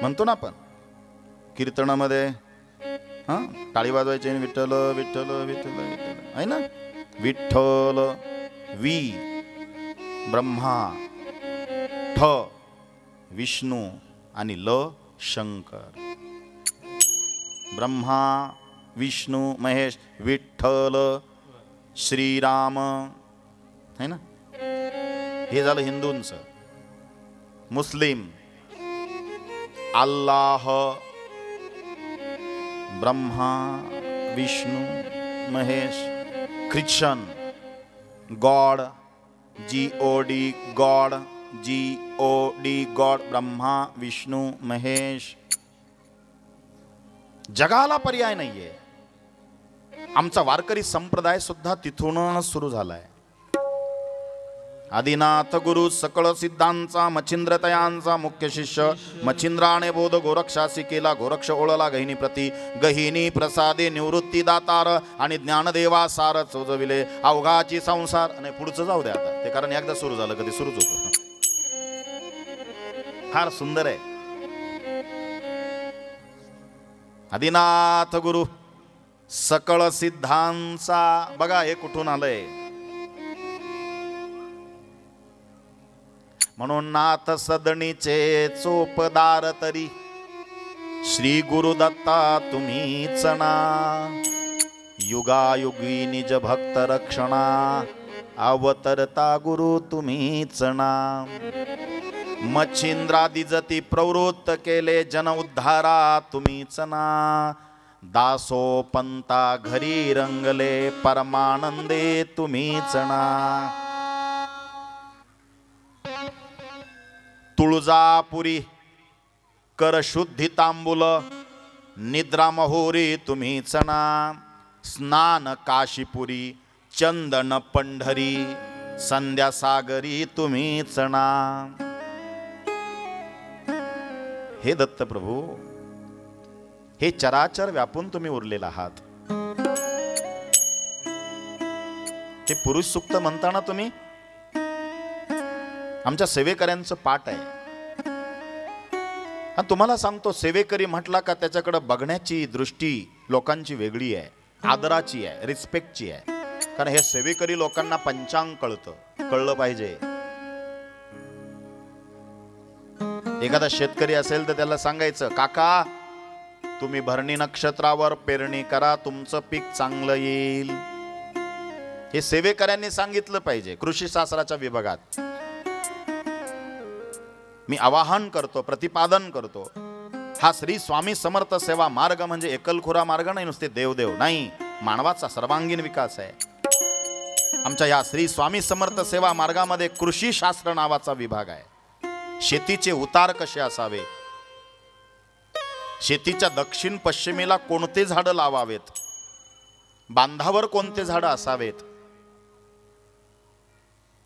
म्हणतो ना आपण कीर्तनामध्ये, टाळी वाजवायची आणि विठ्ठल विठ्ठल विठ्ठल विठ्ठल आहे ना. विठ्ठल वी ब्रह्मा, ठ विष्णू आणि ल शंकर. ब्रह्मा विष्णू महेश, विठ्ठल श्रीराम है ना. हे झालं हिंदूंचं. Muslim Allah, Brahma Vishnu Mahesh. Christian God, GOD God, GOD God, Brahma Vishnu Mahesh. जगाला पर्याय नाहीये. आमचा वारकरी संप्रदाय सुद्धा तिथूनच सुरू झालाय. आदिनाथ गुरु सकळ सिद्धांचा मच्छिंद्रतयांचा मुख्य शिष्य. मच्छिंद्राने बोध गोरक्षासी केला, गोरक्ष ओळला गहिनी प्रती. गहिनी प्रसादे निवृत्ती दातार आणि ज्ञानदेवा सार चोजविले अवघाची संसार. आणि पुढचं जाऊ द्या आता ते, कारण एकदा सुरू झालं कधी सुरूच होतं. फार सुंदर आहे. आदिनाथ गुरु सकळ सिद्धांचा. बघा हे कुठून आलंय. म्हणून नाथ सदणीचे चोपदार तरी श्री गुरुदत्ता तुम्हीच ना. युगायुगी निज भक्त रक्षणा अवतरता गुरु तुम्हीच ना. मच्छिंद्रादी जती प्रवृत्त केले जन उद्धारा तुम्हीच ना. दासो पंता घरी रंगले परमानंदे तुम्हीच ना. तुळजापुरी कर शुद्धी तांबुल निद्रा महोरी तुम्हीच ना. स्नान काशीपुरी चंदन पंढरी संध्या सागरी तुम्हीच ना. हे दत्तप्रभू, हे चराचर व्यापून तुम्ही उरलेला आहात. ते पुरुष सुक्त म्हणताना तुम्ही आमच्या सेवेकऱ्यांचं पाठ आहे. आणि तुम्हाला सांगतो, सेवेकरी म्हटला का त्याच्याकडे बघण्याची दृष्टी लोकांची वेगळी आहे, आदराची आहे, रिस्पेक्टची आहे. कारण हे सेवेकरी लोकांना पंचांग कळलं पाहिजे. एखादा शेतकरी असेल तर त्याला सांगायचं, काका तुम्ही भरणी नक्षत्रावर पेरणी करा, तुमचं पीक चांगलं येईल. हे सेवेकऱ्यांनी सांगितलं पाहिजे. कृषी शास्त्राच्या विभागात मी आवाहन करतो, प्रतिपादन करतो, हा श्री स्वामी समर्थ सेवा मार्ग म्हणजे एकलखुरा मार्ग नाही, नुसते देवदेव नाही, मानवाचा सर्वांगीण विकास आहे. आमच्या या श्री स्वामी समर्थ सेवा मार्गामध्ये कृषी शास्त्र नावाचा विभाग आहे. शेतीचे उतार कसे असावे, शेतीच्या दक्षिण पश्चिमेला कोणते झाडं लावावेत, बांधावर कोणते झाड असावेत,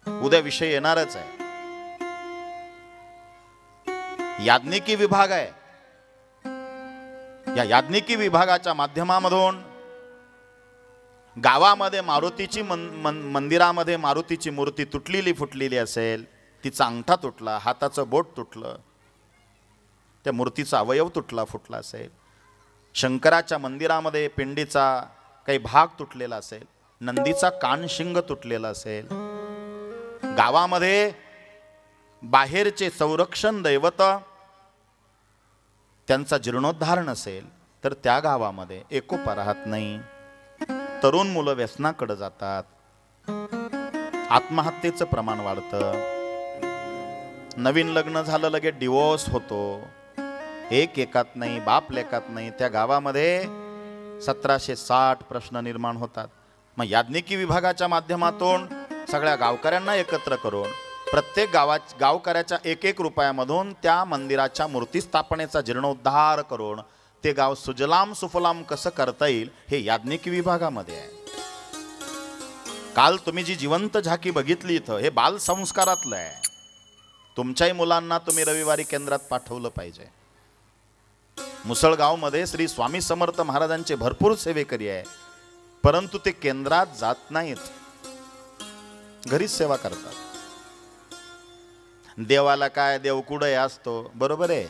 उद्या विषय येणारच आहे. याज्ञिकी विभाग आहे. या याज्ञिकी विभागाच्या माध्यमामधून गावामध्ये मारुतीची मंदिरामध्ये मारुतीची मूर्ती तुटलेली फुटलेली असेल, तिचा अंगठा तुटला, हाताचं बोट तुटलं, त्या मूर्तीचा अवयव तुटला फुटला असेल, शंकराच्या मंदिरामध्ये पिंडीचा काही भाग तुटलेला असेल, नंदीचा कानशिंग तुटलेला असेल, गावामध्ये बाहेरचे संरक्षण दैवत त्यांचा जीर्णोद्धार नसेल, तर त्या गावामध्ये एकोपा राहत नाही. तरुण मुलं व्यसनाकडे जातात, आत्महत्येचं प्रमाण वाढतं, नवीन लग्न झालं लगेच डिवोर्स होतो, एक एकात नाही, बाप लेकात नाही. त्या गावामध्ये 1760 प्रश्न निर्माण होतात. मग याज्ञिकी विभागाच्या माध्यमातून सगळ्या गावकऱ्यांना एकत्र करून प्रत्येक गावकऱ्याच्या 1-1 रुपयामधून त्या मंदिराच्या मूर्ती स्थापनेचा जीर्णोद्धार करून ते गाव सुजलाम सुफलाम कसं करता येईल हे याज्ञिकी विभागामध्ये आहे. काल तुम्ही जी जिवंत झाकी बघितली इथं, हे बाल संस्कारातलं आहे. तुमच्याही मुलांना तुम्ही रविवारी केंद्रात पाठवलं पाहिजे. मुसळगावमध्ये श्री स्वामी समर्थ महाराजांचे भरपूर सेवेकरी आहे, परंतु ते केंद्रात जात नाहीत, घरीच सेवा करतात. देवाला काय देव कुठे असतो, बरोबर आहे.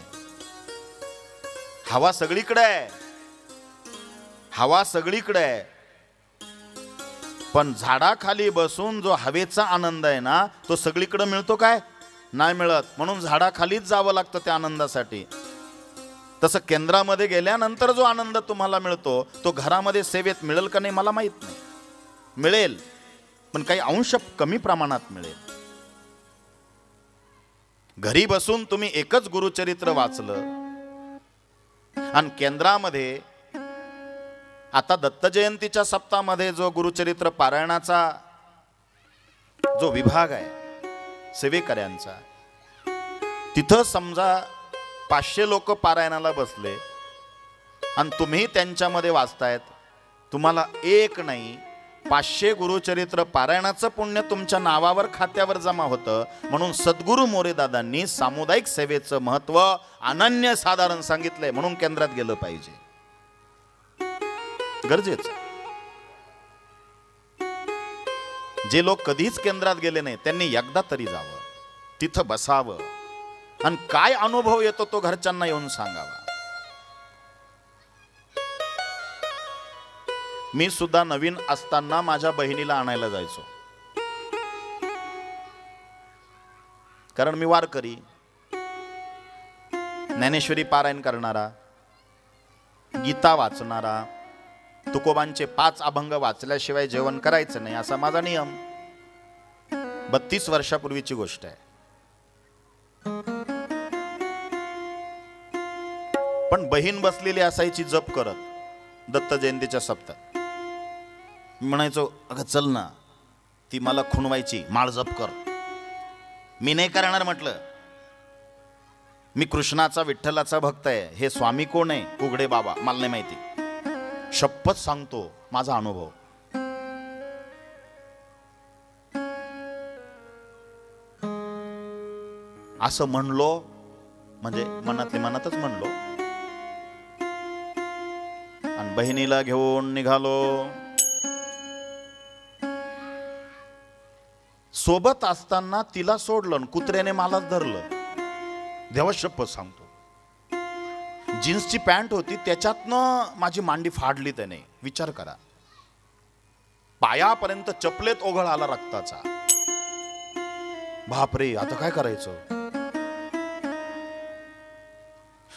हवा सगळीकडे आहे, हवा सगळीकडे आहे, पण झाडाखाली बसून जो हवेचा आनंद आहे ना, तो सगळीकडे मिळतो काय? नाही मिळत. म्हणून झाडाखालीच जावं लागतं त्या आनंदासाठी. तसं केंद्रामध्ये गेल्यानंतर जो आनंद तुम्हाला मिळतो तो घरामध्ये सेवेत मिळेल का नाही मला माहित नाही. मिळेल, पण काही अंश कमी प्रमाणात मिळेल. घरी बसून तुम्ही एकच गुरुचरित्र वाचलं आणि केंद्रामध्ये आता दत्त जयंतीच्या सप्ताहामध्ये जो गुरुचरित्र पारायणाचा जो विभाग आहे सेवेकऱ्यांचा, तिथं समजा 500 लोक पारायणाला बसले आणि तुम्ही त्यांच्यामध्ये वाचतायत, तुम्हाला एक नाही 500 गुरुचरित्र पारायणाचं पुण्य तुमच्या नावावर खात्यावर जमा होतं. म्हणून सद्गुरू मोरेदादांनी सामुदायिक सेवेचं महत्व अनन्य साधारण सांगितलंय. म्हणून केंद्रात गेलं पाहिजे, गरजेचं. जे लोक कधीच केंद्रात गेले नाही त्यांनी एकदा तरी जावं, तिथं बसावं आणि काय अनुभव येतो तो घरच्यांना येऊन सांगावा. मी सुद्धा नवीन असताना माझ्या बहिणीला आणायला जायचो, कारण मी वारकरी, ज्ञानेश्वरी पारायण करणारा, गीता वाचणारा, तुकोबांचे 5 अभंग वाचल्याशिवाय जेवण करायचं नाही असा माझा नियम. 32 वर्षापूर्वीची गोष्ट आहे. पण बहीण बसलेली असायची जप करत दत्त जयंतीच्या सप्ताहात. मी म्हणायचो, अगं चल ना, ती मला खुणवायची, माळ जप कर. मी नाही करणार म्हटलं, मी कृष्णाचा विठ्ठलाचा भक्त आहे. हे स्वामी कोण आहे? उघडे बाबा, मला नाही माहिती. शपथ सांगतो माझा अनुभव. असं म्हणलो म्हणजे मनातले मनातच म्हणलो आणि बहिणीला घेऊन निघालो. सोबत असताना तिला सोडलं, कुत्र्याने मलाच धरलं. देवा शपथ सांगतो, जीन्सची पॅन्ट होती त्याच्यातनं माझी मांडी फाडली त्याने. विचार करा, पायापर्यंत चपलेत ओघळ आला रक्ताचा. बापरे, आता काय करायचं?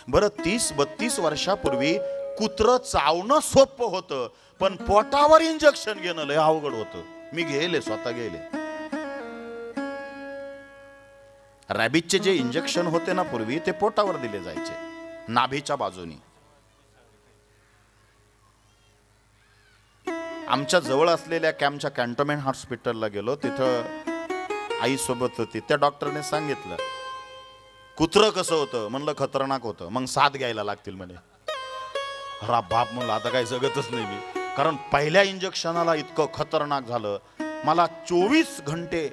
बरं, 30-32 वर्षापूर्वी कुत्र चावणं सोपं होतं, पण पोटावर इंजेक्शन घेणं लय अवघड होतं. मी गेले, स्वतः गेले. रॅबिजचे जे इंजेक्शन होते ना पूर्वी, ते पोटावर दिले जायचे, नाभीच्या बाजूनी. आमच्या जवळ असलेल्या कॅम्पच्या कॅन्टोन्मेंट हॉस्पिटलला गेलो. तिथं आई सोबत होती. त्या डॉक्टरने सांगितलं, कुत्र कसं होतं? म्हणलं खतरनाक होतं. मग 7 घ्यायला लागतील म्हणे. रा बाप, म्हणलं आता काही जगतच नाही मी. कारण पहिल्या इंजेक्शनाला इतकं खतरनाक झालं, मला 24 घंटे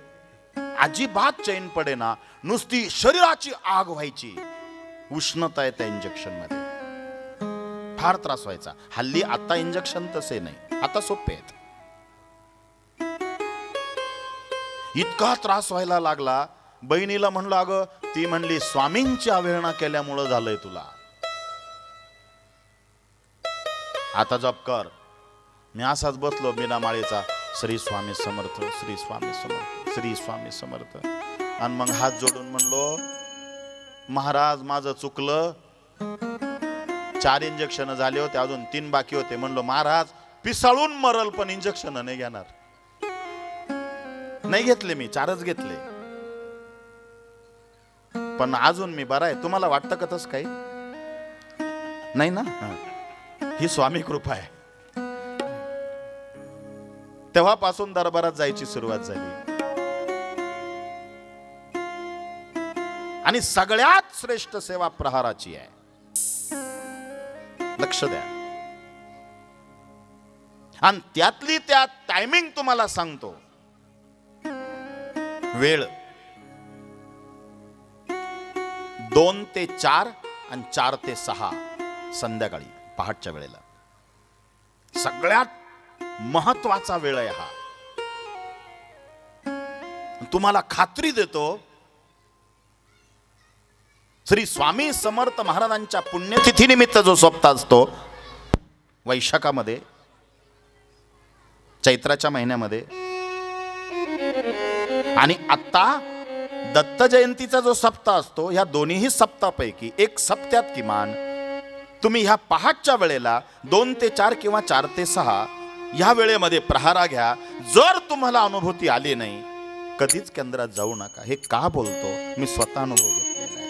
अजिबात चैन पडेना, नुसती शरीराची आग व्हायची, उष्णता आहे त्या इंजेक्शन मध्ये, फार त्रास व्हायचा. हल्ली आता इंजेक्शन तसे नाही, आता सोपे आहेत. इतका त्रास व्हायला लागला. बहिणीला म्हणलं, अगं, ती म्हणली स्वामींची अवहेलना केल्यामुळं झालंय तुला, आता जप कर. मी असाच बसलो बिना माळेचा, श्री स्वामी समर्थ, श्री स्वामी समर्थ, श्री स्वामी समर्थ. आणि मग हात जोडून म्हणलो, महाराज माझं चुकलं, 4 इंजेक्शन झाले होते, अजून 3 बाकी होते. म्हणलो महाराज पिसाळून मरल पण इंजेक्शन नाही घेणार. नाही घेतले, मी 4च घेतले, पण अजून मी बरा आहे. तुम्हाला वाटतं का तसं काही नाही ना? ही स्वामी कृपा आहे. तेव्हापासून दरबारात जायची सुरुवात झाली. आणि सगळ्यात श्रेष्ठ सेवा प्रहाराची आहे, लक्ष द्या. आणि त्यातली त्यात टायमिंग तुम्हाला सांगतो. वेळ 2 ते 4 आणि 4 ते 6 संध्याकाळी पहाटच्या वेळेला सगळ्यात महत्वाचा वेळ आहे हा. तुम्हाला खात्री देतो, श्री स्वामी समर्थ महाराजांच्या पुण्यतिथी निमित्त जो सप्ताह असतो वैशाखामध्ये, चैत्राच्या महिन्यामध्ये, आणि आता दत्त जयंतीचा जो सप्ताह असतो, ह्या दोन्ही सप्ताहापैकी एक सप्त्यात किमान तुम्ही ह्या पहाटच्या वेळेला 2 ते 4 किंवा 4 ते 6 ह्या वेळेमध्ये प्रहारा घ्या. जर तुम्हाला अनुभूती आली नाही, कधीच केंद्रात जाऊ नका. हे का बोलतो, मी स्वतः अनुभव घेतलेला आहे.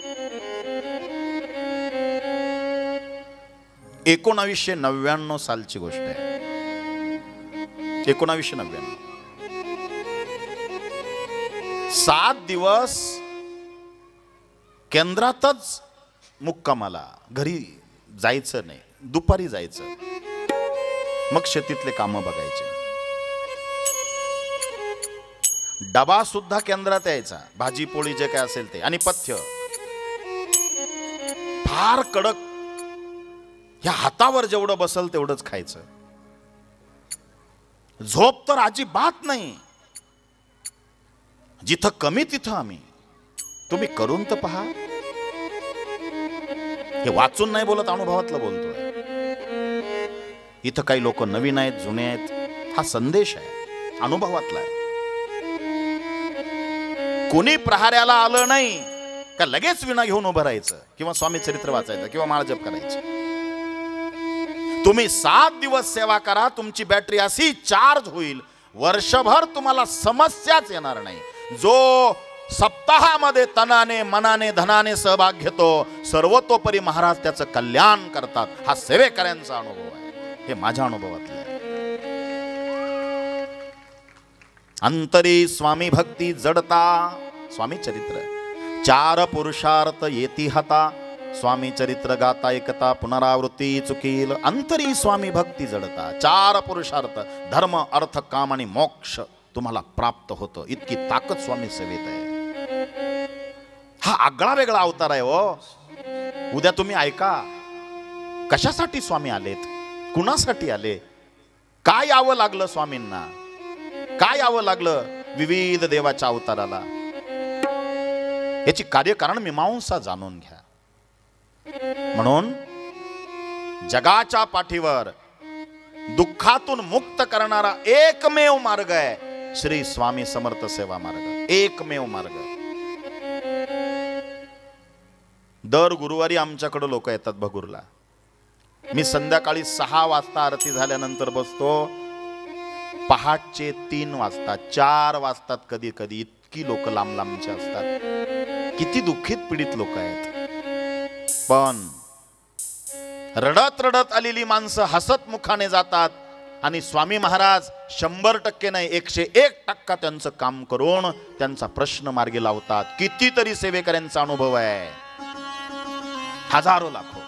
1999 सालची गोष्ट आहे. 1999 7 दिवस केंद्रातच मुक्कामाला, घरी जायचं नाही, दुपारी जायचं, मग शेतीतले कामं बघायचे. डबा सुद्धा केंद्रात यायचा, भाजी पोळी जे काय असेल ते, आणि पथ्य फार कडक, ह्या हातावर जेवढं बसल तेवढंच खायचं. झोप तर अजिबात नाही, जिथं कमी तिथं आम्ही. तुम्ही करून तर पहा. हे वाचून नाही बोलत, अनुभवातलं बोलतोय. इथं काही लोक नवीन आहेत, जुने आहेत, हा संदेश आहे, अनुभवातला आहे. कोणी प्रहाऱ्याला आलं नाही का लगेच विना घेऊन उभं राहायचं किंवा स्वामी चरित्र वाचायचं किंवा माळ जप करायची. तुम्ही 7 दिवस सेवा करा, तुमची बॅटरी अशी चार्ज होईल, वर्षभर तुम्हाला समस्याच येणार नाही. जो सप्ताहामध्ये तनाने मनाने धनाने सहभाग घेतो, सर्वतोपरी महाराज त्याचं कल्याण करतात. हा सेवेकऱ्यांचा अनुभव आहे, हे माझ्या अनुभवातलं आहे. अंतरी स्वामी भक्ती जडता, स्वामी चरित्र 4 पुरुषार्थ येती हता, स्वामी चरित्र गाता एकता पुनरावृत्ती चुकील. अंतरी स्वामी भक्ती जडता, 4 पुरुषार्थ धर्म अर्थ काम आणि मोक्ष तुम्हाला प्राप्त होतं. इतकी ताकद स्वामी सेवेत आहे. हा आगळा वेगळा अवतार आहे हो. उद्या तुम्ही ऐका, कशासाठी स्वामी आलेत, कुणासाठी आले, काय यावं लागलं स्वामींना, काय यावं लागलं विविध देवाच्या अवताराला, याची कार्यकारण मीमांसा जाणून घ्या. म्हणून जगाच्या पाठीवर दुःखातून मुक्त करणारा एकमेव मार्ग आहे श्री स्वामी समर्थ सेवा मार्ग. एकमेव मार्ग. दर गुरुवारी आमच्याकडे लोक येतात भगूरला. मी संध्याकाळी 6 वाजता आरती झाल्यानंतर बसतो, पहाटचे 3 वाजता 4 वाजतात कधी कधी. इतकी लोक लांब लांबचे असतात, किती दुःखित पीडित लोक आहेत. पण रडत रडत आलेली माणसं हसत मुखाने जातात आणि स्वामी महाराज 100% नाही 101% त्यांचं काम करून त्यांचा प्रश्न मार्गी लावतात. कितीतरी सेवेकऱ्यांचा अनुभव आहे, हजारो लाखो.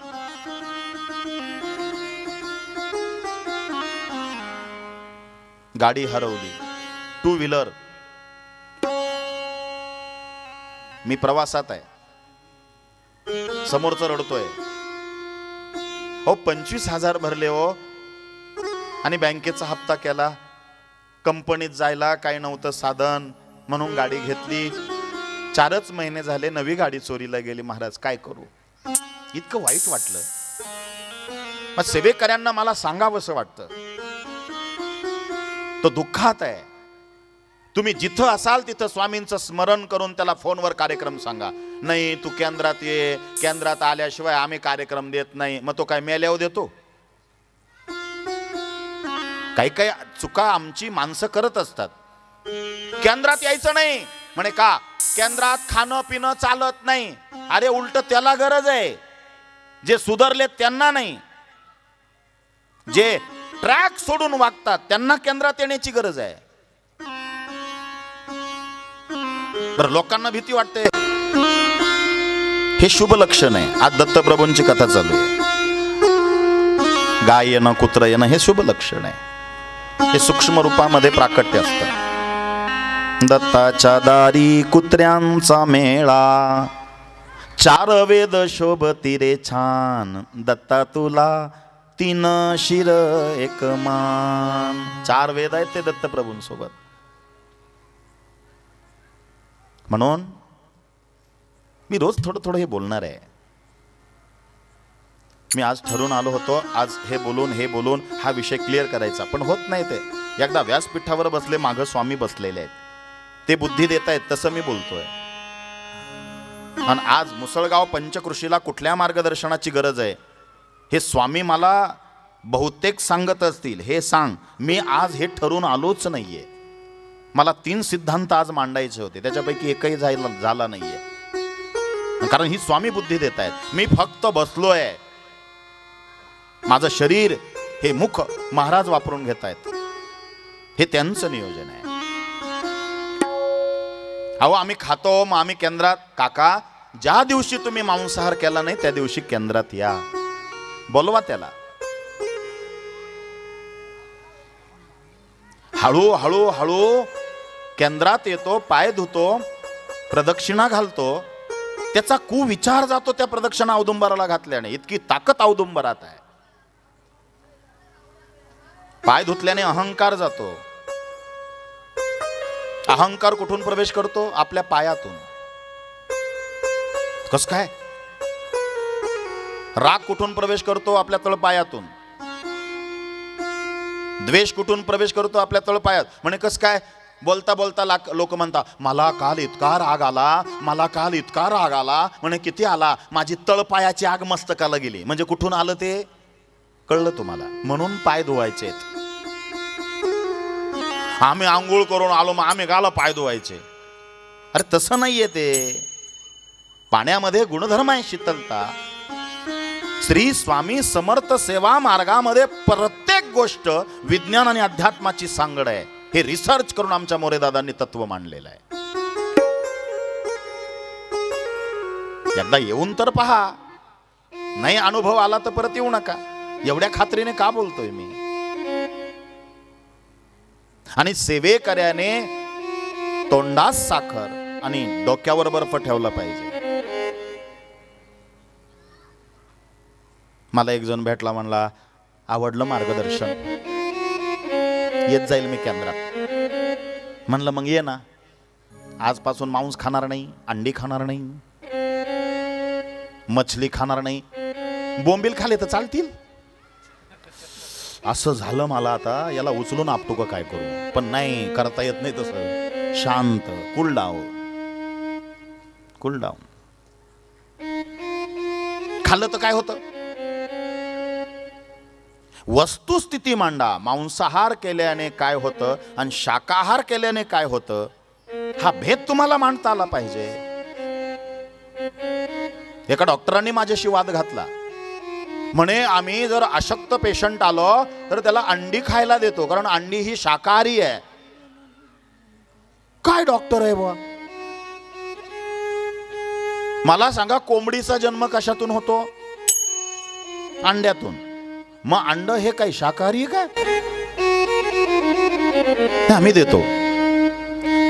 गाडी हरवली, 2 व्हीलर. मी प्रवासात आहे, समोरचा रडतोय. हो 25,000 भरले हो, आणि बँकेचा हप्ता केला. कंपनीत जायला काही नव्हतं साधन म्हणून गाडी घेतली. 4च महिने झाले नवी गाडी चोरीला गेली. महाराज काय करू? इतकं वाईट वाटलं. मग सेवेकऱ्यांना मला सांगावंसं वाटतं, तो दुःखात आहे. तुम्ही जिथं असाल तिथं स्वामींचं स्मरण करून त्याला फोनवर कार्यक्रम सांगा. नाही तू केंद्रात ये, केंद्रात आल्याशिवाय आम्ही कार्यक्रम देत नाही. मग तो काय मेल्यावर देतो? काही काही चुका आमची माणसं करत असतात. केंद्रात यायचं नाही म्हणे, का केंद्रात खाणं पिणं चालत नाही. अरे उलट त्याला गरज आहे. जे सुधारले त्यांना नाही, जे ट्रॅक सोडून वागतात त्यांना केंद्रात येण्याची गरज आहे. तर लोकांना भीती वाटते, हे शुभ लक्षण आहे. आज दत्तप्रभूंची कथा चालू आहे. गाय येणं कुत्र येणं हे शुभ लक्षण आहे. हे सूक्ष्म रूपामध्ये प्राकट्य असतं. दत्ताच्या दारी कुत्र्यांचा मेळा, 4 वेद शोभती रे छान. दत्ता तुला 3 शिर 1 मान. 4 वेद आहेत ते दत्तप्रभूंसोबत. म्हणून मी रोज थोडं थोडं हे बोलणार आहे. मी आज ठरून आलो होतो, आज हे बोलून हा विषय क्लिअर करायचा, पण होत नाही ते. एकदा व्यासपीठावर बसले, मागं स्वामी बसलेले आहेत, ते बुद्धी देत आहेत तसं मी बोलतोय. आणि आज मुसळगाव पंचकृषीला कुठल्या मार्गदर्शनाची गरज आहे हे स्वामी मला बहुतेक सांगत असतील. हे सांग, मी आज हे ठरून आलोच नाहीये. मला 3 सिद्धांत आज मांडायचे होते, त्याच्यापैकी एकही झाला नाहीये. कारण ही स्वामी बुद्धी देत आहेत. मी फक्त बसलोय. माझं शरीर हे मुख महाराज वापरून घेत आहेत. हे त्यांचं नियोजन आहे. अहो आम्ही खातो, मग आम्ही केंद्रात. काका, ज्या दिवशी तुम्ही मांसाहार केला नाही त्या दिवशी केंद्रात या, बोलवा त्याला. हळू हळू केंद्रात येतो, पाय धुतो, प्रदक्षिणा घालतो. त्याचा कुविचार जातो त्या प्रदक्षिणा औदुंबराला घातल्याने. इतकी ताकद औदुंबरात आहे. पाय धुतल्याने अहंकार जातो. अहंकार कुठून प्रवेश करतो? आपल्या पायातून. कस काय? राग कुठून प्रवेश करतो? आपल्या तळपायातून. द्वेष कुठून प्रवेश करतो? आपल्या तळपायात. म्हणे कस काय? बोलता बोलता लोक म्हणतात, मला काल इतका राग आला, मला काल इतका राग आला. म्हणे किती आला? माझी तळपायाची आग मस्तकाला गेली. म्हणजे कुठून आलं ते कळलं तुम्हाला. म्हणून पाय धुवायचे. आम्ही आंघोळ करून आलो मग आम्ही गाला पाय धुवायचे. अरे तसं नाहीये ते. पाण्यामध्ये गुणधर्म आहे, शीतलता. श्री स्वामी समर्थ सेवा मार्गामध्ये प्रत्येक गोष्ट विज्ञान आणि अध्यात्माची सांगड आहे. हे रिसर्च करून आमच्या मोरेदादांनी तत्व मांडलेलं आहे. एकदा येऊन तर पहा. नाही अनुभव आला तर परत येऊ नका. एवढ्या खात्रीने का बोलतोय मी? आणि सेवेकऱ्याने तोंडास साखर आणि डोक्यावर बर्फ ठेवला पाहिजे. मला एक जण भेटला, म्हणला आवडलं मार्गदर्शन, येत जाईल मी केंद्रात. म्हणलं मग ये ना. आजपासून मांस खाणार नाही, अंडी खाणार नाही, मछली खाणार नाही. बोंबील खाले तर चालतील. असं झालं मला. आता याला उचलून आपटू का काय करू? पण नाही, करता येत नाही तसं. शांत, कूल डाऊन. खाल्लं तर काय होतं? वस्तुस्थिती मांडा. मांसाहार केल्याने काय होतं आणि शाकाहार केल्याने काय होतं, हा भेद तुम्हाला मांडता आला पाहिजे. एका डॉक्टरांनी माझ्याशी वाद घातला. म्हणे आम्ही जर अशक्त पेशंट आलो तर त्याला अंडी खायला देतो, कारण अंडी ही शाकाहारी आहे. काय डॉक्टर आहे बुवा? मला सांगा, कोंबडीचा जन्म कशातून होतो? अंड्यातून. मग अंड हे काही शाकाहारी काय? आम्ही देतो.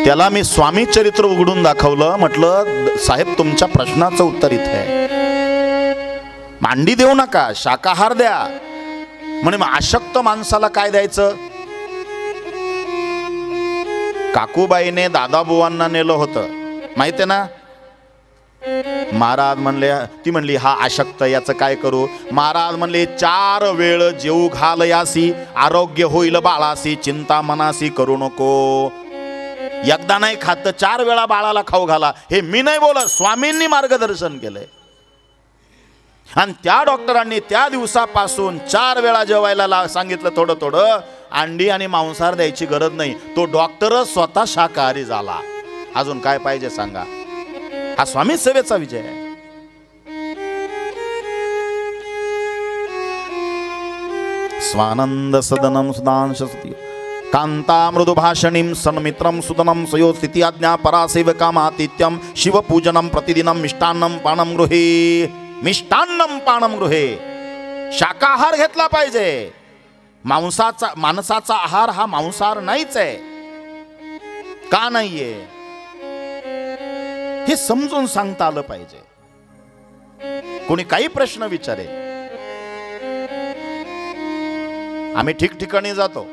त्याला मी स्वामी चरित्र उघडून दाखवलं. म्हटलं साहेब तुमच्या प्रश्नाचं उत्तर इथे आहे. मांडी देऊ नका, शाकाहार द्या. म्हणे मग अशक्त माणसाला काय द्यायचं? काकूबाईने दादाबुवांना नेलं होतं माहितीये ना. महाराज म्हणले, ती म्हणली हा अशक्त, याचं काय करू? महाराज म्हणले 4 वेळ जेऊ घाल यासी, आरोग्य होईल बाळासी, चिंता मनासी करू नको. एकदा नाही खात 4 वेळा बाळाला खाऊ घाला. हे मी नाही बोलत, स्वामींनी मार्गदर्शन केलंय. आणि त्या डॉक्टरांनी त्या दिवसापासून 4 वेळा जेवायला सांगितलं. थोडं थोडं अंडी आणि मांसाहार द्यायची गरज नाही. तो डॉक्टरच स्वतः शाकाहारी झाला. अजून काय पाहिजे सांगा? हा स्वामी सेवेचा विजय आहे. स्वानंद सदनम सुदांशस्ति कांता मृदु भाषणीम सन्मित्रम सुदनम सयो स्थिति आज्ञा परासेवकामातिथ्यम शिवपूजनम प्रतिदिनम मिष्टान्नम पानम गृहे. मिष्टान्नम पानम गृहे. शाकाहार घेतला पाहिजे. माणसाचा आहार हा मांसाहार नाहीच आहे. का नाहीये हे समजून सांगता आलं पाहिजे. कोणी काही प्रश्न विचारेल. आम्ही ठिकठिकाणी जातो.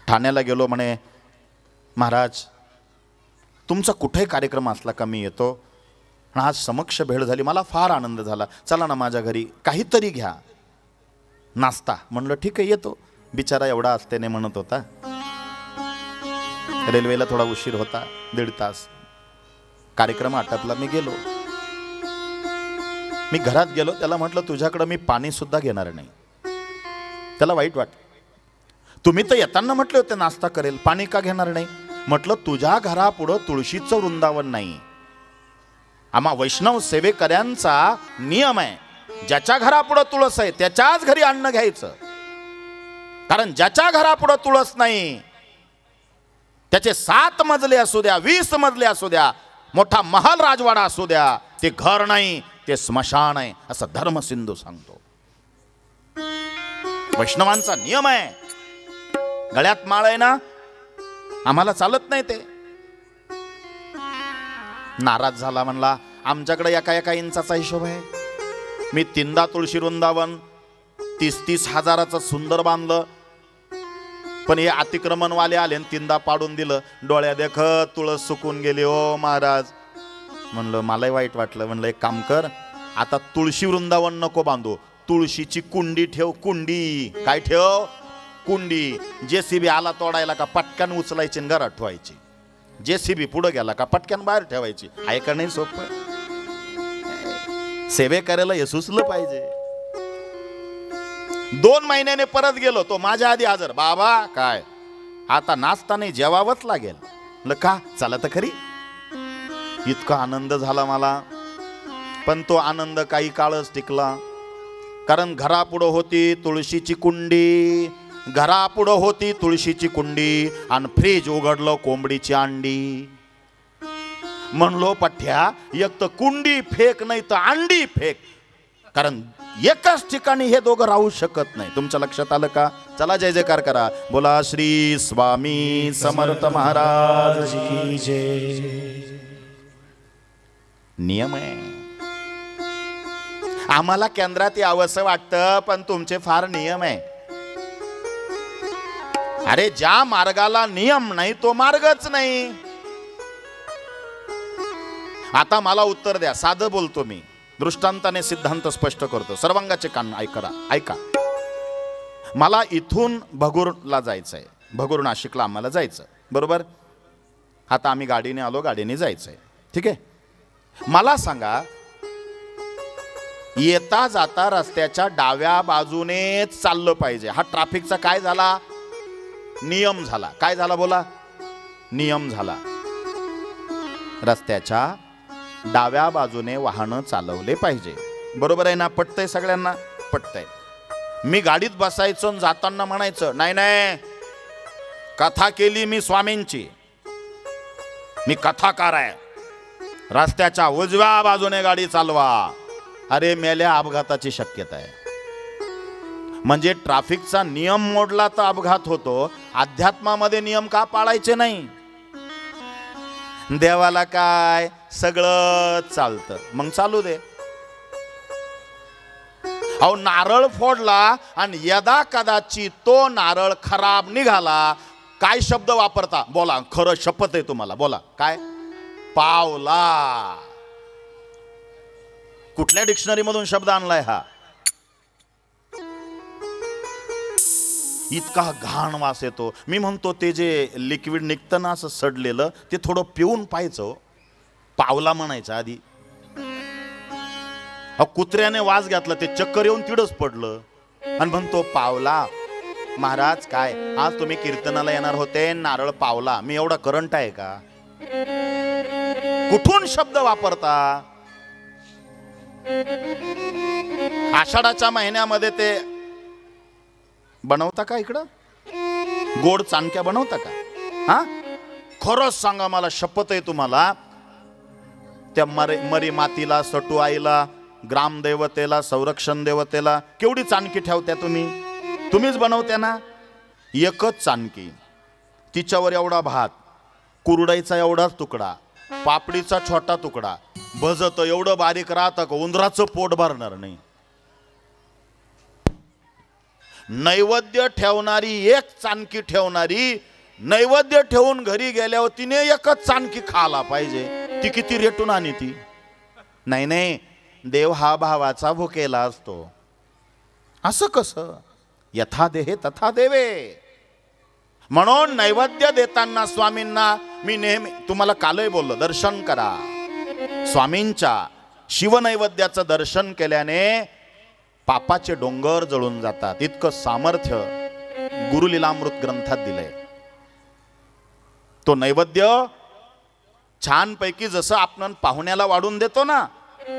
ठाण्याला गेलो. म्हणे महाराज तुमचा कुठे कार्यक्रम असला का मी येतो. आज समक्ष भेट झाली, मला फार आनंद झाला. चला ना माझ्या घरी काहीतरी घ्या नाश्ता. म्हणलं ठीक आहे येतो. बिचारा एवढा असतेने म्हणत होता. रेल्वेला थोडा उशीर होता, 1.5 तास. कार्यक्रम आटपला. मी गेलो. मी घरात गेलो. त्याला म्हटलं तुझ्याकडे मी पाणी सुद्धा घेणार नाही. त्याला वाईट वाटलं. तुम्ही तर येताना म्हटले होते नाश्ता करेल, पाणी का घेणार नाही? म्हटलं तुझ्या घरापुढं तुळशीचं वृंदावन नाही. आम्हा वैष्णव सेवेकऱ्यांचा नियम आहे, ज्याच्या घरापुढं तुळस आहे त्याच्याच घरी अन्न घ्यायचं. कारण ज्याच्या घरापुढं तुळस नाही त्याचे 7 मजले असू द्या, 20 मजले असू द्या, मोठा महाल राजवाडा असू द्या, ते घर नाही, ते स्मशान आहे, असं धर्मसिंधू सांगतो. वैष्णवांचा नियम आहे. गळ्यात माळ आहे ना, आम्हाला चालत नाही. ते नाराज झाला. म्हणला आमच्याकडे एका इंचाचा हिशोब आहे. मी 3दा तुळशी वृंदावन 30-30 हजाराचं सुंदर बांधलं. पण हे अतिक्रमणवाले आले आणि 3दा पाडून दिलं. डोळ्या देखत तुळस सुकून गेली. ओ महाराज. म्हणलं मलाही वाईट वाटलं. म्हणलं एक काम कर, आता तुळशी वृंदावन नको बांधू, तुळशीची कुंडी ठेव. कुंडी काय ठेव? कुंडी. जेसीबी आला तोडायला का पटकन उचलायची आणि घरात ठेवायची. जेसीबी पुढे गेला का पटकन बाहेर ठेवायची. आहे का नाही सोपं? सेवे करायला हे सुचलं पाहिजे. 2 महिन्याने परत गेलो. तो माझ्या आधी हजर. बाबा काय आता नाश्ता नाही, जेवावंच लागेल. म्हणलं का? चला तर खरी. इतका आनंद झाला मला. पण तो आनंद काही काळच टिकला. कारण घरापुढं होती तुळशीची कुंडी. घरापुढं होती तुळशीची कुंडी आणि फ्रीज उघडलं कोंबडीची अंडी. म्हणलो पठ्या एक तर कुंडी फेक नाही तर अंडी फेक. कारण एकाच ठिकाणी हे दोघं राहू शकत नाही. तुमच्या लक्षात आलं का? चला जय जयकार करा. बोला श्री स्वामी समर्थ महाराज की जय. नियम आहे. आम्हाला केंद्रात यावंसं वाटतं पण तुमचे फार नियम आहे. अरे ज्या मार्गाला नियम नाही तो मार्गच नाही. आता मला उत्तर द्या. साधं बोलतो मी, दृष्टांताने सिद्धांत स्पष्ट करतो. सर्वांगाचे कान ऐका. मला इथून भगूरला जायचंय. भगूर नाशिकला आम्हाला जायचं, बरोबर? आता आम्ही गाडीने आलो, गाडीने जायचंय, ठीक आहे. मला सांगा, येता जाता रस्त्याच्या डाव्या बाजूनेच चाललं पाहिजे. हा ट्रॅफिकचा काय झाला? नियम झाला. काय झाला बोला? नियम झाला. रस्त्याच्या डाव्या बाजूने वाहनं चालवले पाहिजे, बरोबर आहे ना? पटतंय सगळ्यांना? पटतंय. मी गाडीत बसायचो, जाताना म्हणायचं नाही नाही, कथा केली मी स्वामींची, मी कथाकार आहे, रस्त्याच्या उजव्या बाजूने गाडी चालवा. अरे मेल्या अपघाताची शक्यता आहे. म्हणजे ट्रॅफिकचा नियम मोडला तर अपघात होतो, अध्यात्मामध्ये नियम का पाळायचे नाही? देवाला काय सगळं चालतं, मग चालू दे. अहो नारळ फोडला आणि यदा कदाचित तो नारळ खराब निघाला, काय शब्द वापरता? बोला, खरं शपथ आहे तुम्हाला, बोला काय? पावला. कुठल्या डिक्शनरी मधून शब्द आणलाय हा? इतका घाण वास येतो. मी म्हणतो ते जे लिक्विड निघतं ना असं सडलेलं, ते थोडं पिऊन पाहायचं. पावला म्हणायचं आधी. कुत्र्याने वास घातला, ते चक्कर येऊन तिडच पडलं आणि म्हणतो पावला. महाराज काय आज तुम्ही कीर्तनाला येणार होते, नारळ पावला. मी एवढा करंट आहे का? कुठून शब्द वापरता? आषाढाच्या महिन्यामध्ये ते बनवता का इकडं? गोड चाणक्या बनवता का? हा, खरंच सांगा, मला शपथ आहे तुम्हाला, त्या मरी मातीला, सटू आईला, ग्रामदेवतेला, संरक्षण देवतेला केवढी चाणकी ठेवत्या तुम्ही? तुम्हीच बनवत्या ना. एकच चाणकी, तिच्यावर एवढा भात, कुरडाईचा एवढाच तुकडा, पापडीचा छोटा तुकडा, भजत एवढं बारीक राहतं का उंदराचं पोट भरणार नाही. नैवेद्य ठेवणारी, एक चाणकी ठेवणारी, नैवेद्य ठेवून घरी गेल्यावर तिने एकच चाणकी खाला पाहिजे. ती किती रेटून आणि ती? नाही नाही, देव हा भावाचा भुकेला असतो. असं कसं? यथा देहे तथा देवे. म्हणून नैवेद्य देताना स्वामींना मी नेहमी तुम्हाला कालही बोललो, दर्शन करा. स्वामींच्या शिवनैवेद्याचं दर्शन केल्याने पापाचे डोंगर जळून जातात. इतकं सामर्थ्य गुरुलीलामृत ग्रंथात दिलंय. तो नैवेद्य छान पैकी जसं आपण पाहुण्याला वाढून देतो ना,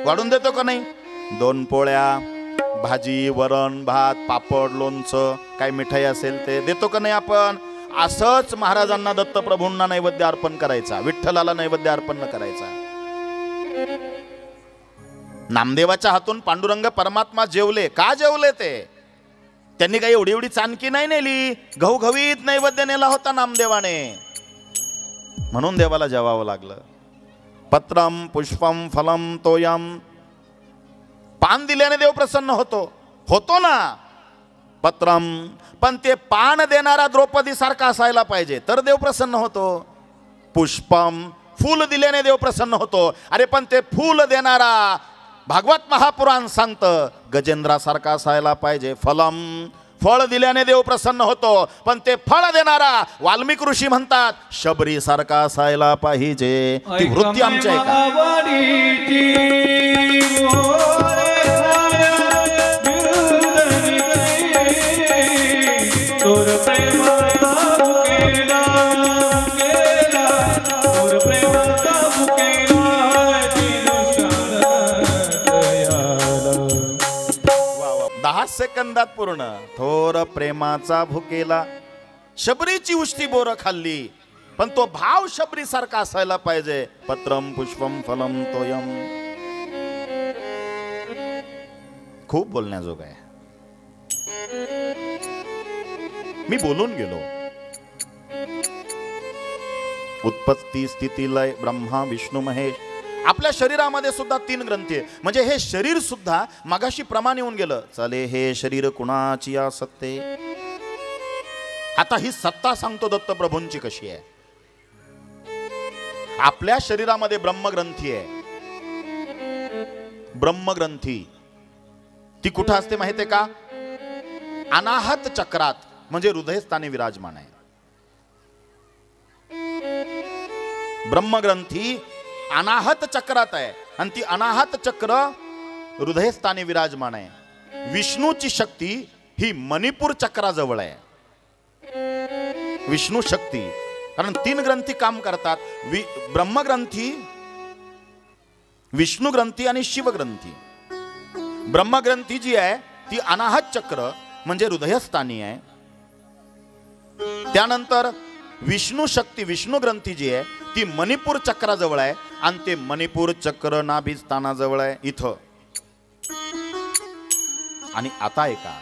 वाढून देतो का नाही? 2 पोळ्या, भाजी, वरण, भात, पापड, लोणचं, काय मिठाई असेल ते देतो का नाही आपण? असंच महाराजांना, दत्तप्रभूंना नैवेद्य अर्पण करायचा, विठ्ठलाला नैवेद्य अर्पण करायचा. नामदेवाच्या हातून पांडुरंग परमात्मा जेवले. का जेवले ते? त्यांनी काही एवढी एवढी चाणकी नाही नेली, घवघवीत नैवेद्य नेला होता नामदेवाने, म्हणून देवाला जेवावं लागलं. पत्रम पुष्पम फलम तोयम. पान दिल्याने देव प्रसन्न होतो ना. पत्रम, पण ते पान देणारा द्रौपदी सारखा असायला पाहिजे तर देव प्रसन्न होतो. पुष्पम, फूल दिल्याने देव प्रसन्न होतो. अरे पण ते फूल देणारा भागवत महापुराण सांगतं गजेंद्रासारखा असायला पाहिजे. फलम, फळ दिल्याने देव प्रसन्न होतो, पण ते फळ देणारा वाल्मिक ऋषी म्हणतात शबरी सारखा असायला पाहिजे. ती वृत्ती आमच्या आहे का? सेकंदात पूर्ण. थोर प्रेमाचा भुकेला. शबरीची उष्टी बोरं खाल्ली, पण तो भाव शबरी सारखा असायला पाहिजे. पत्रम पुष्पम फलम तोयम. खूप बोलण्याजोग आहे. मी बोलून गेलो. उत्पत्ती, स्थिती, लय, ब्रह्मा, विष्णू, महेश. आपल्या शरीरामध्ये सुद्धा 3 ग्रंथी आहे. म्हणजे हे शरीर सुद्धा मगाशी प्रमाण येऊन गेलं. चले हे शरीर कुणाची या सत्ते. आता ही सत्ता सांगतो दत्तप्रभूंची कशी आहे. आपल्या शरीरामध्ये ब्रह्मग्रंथी आहे. ब्रह्मग्रंथी ती कुठं असते माहितीये का? अनाहत चक्रात, म्हणजे हृदयस्थानी विराजमान आहे. ब्रह्मग्रंथी अनाहत चक्रात आहे आणि ती अनाहत चक्र हृदयस्थानी विराजमान आहे. विष्णूची शक्ती ही मणिपूर चक्राजवळ आहे. विष्णू शक्ती, कारण 3 ग्रंथी काम करतात. ब्रह्मग्रंथी, विष्णू ग्रंथी आणि शिवग्रंथी. ब्रह्मग्रंथी जी आहे ती अनाहत चक्र म्हणजे हृदयस्थानी आहे. त्यानंतर विष्णू शक्ती, विष्णू ग्रंथी जी आहे ती मणिपूर चक्राजवळ आहे आणि ते मणिपूर चक्र नाभिस्थानाजवळ आहे इथं. आणि आता ऐका,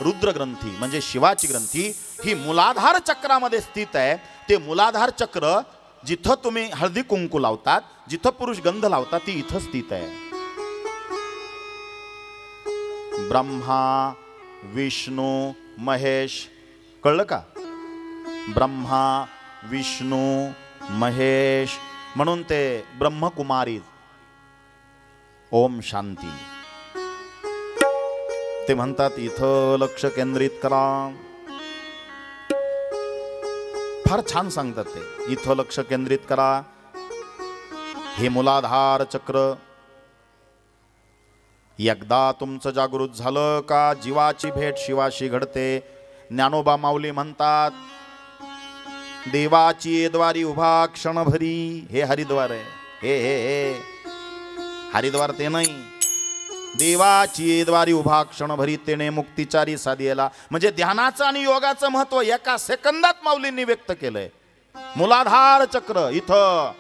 रुद्रग्रंथी म्हणजे शिवाची ग्रंथी ही मूलाधार चक्रामध्ये स्थित आहे. ते मूलाधार चक्र जिथं तुम्ही हळदी कुंकू लावतात, जिथं पुरुष गंध लावतात, ती इथं स्थित आहे. ब्रह्मा विष्णू महेश, कळलं का? ब्रह्मा विष्णू महेश म्हणून ते ब्रह्मकुमारी. ओम शांती. ते म्हणतात इथं लक्ष केंद्रित करा. फार छान सांगतात ते, इथं लक्ष केंद्रित करा. हे मूलाधार चक्र एकदा तुमचं जागृत झालं का जीवाची भेट शिवाशी घडते. ज्ञानोबा माऊली म्हणतात देवाची द्वारी उभा क्षणभरी. हे हरिद्वार आहे. हे हे हे हरिद्वार ते नाही. देवाची द्वारी उभा क्षणभरी तेने मुक्तिचारी साधियला. म्हणजे ध्यानाचं आणि योगाचं महत्व एका सेकंदात माऊलींनी व्यक्त केलंय. मूलाधार चक्र इथं.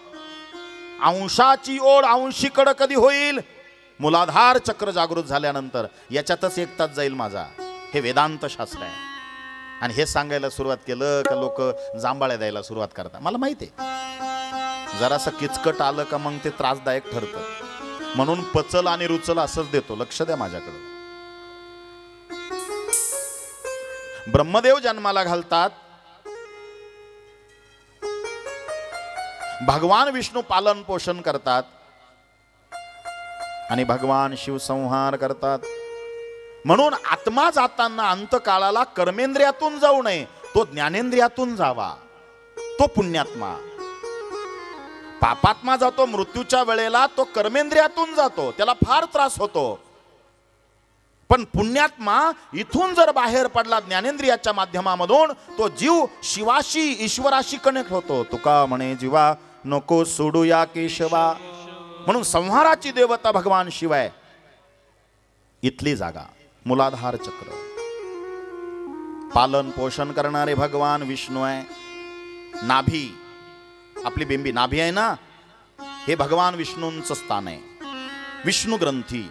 अंशाची ओढ अंशीकडे कधी होईल? मूलाधार चक्र जागृत झाल्यानंतर. याच्यातच एक तास जाईल माझा. हे वेदांत शास्त्र आहे. आणि हे सांगायला सुरुवात केलं का लोक जांभाळ्या द्यायला सुरुवात करतात. मला माहिती आहे जरासं किचकट आलं का मग ते त्रासदायक ठरतं. म्हणून पचल आणि रुचल असंच देतो. लक्ष द्या माझ्याकडे. ब्रह्मदेव जन्माला घालतात. भगवान विष्णू पालन पोषण करतात आणि भगवान शिव संहार करतात. म्हणून आत्मा जाताना अंतकाळाला कर्मेंद्रियातून जाऊ नये, तो ज्ञानेंद्रियातून जावा. तो पुण्यात्मा. पापात्मा जातो मृत्यूच्या वेळेला, तो कर्मेंद्रियातून जातो, त्याला फार त्रास होतो. पण पुण्यात्मा इथून जर बाहेर पडला ज्ञानेंद्रियाच्या माध्यमामधून, तो जीव शिवाशी ईश्वराशी कनेक्ट होतो. तुका म्हणे जीवा नको सोडू या केशवा. म्हणून संहाराची देवता भगवान शिव आहे. इथली जागा मूलाधार चक्र. पालन पोषण करणारे भगवान विष्णू आहे. नाभी, आपली बिंबी नाभी आहे ना, हे भगवान विष्णूंचं स्थान आहे. विष्णू ग्रंथी.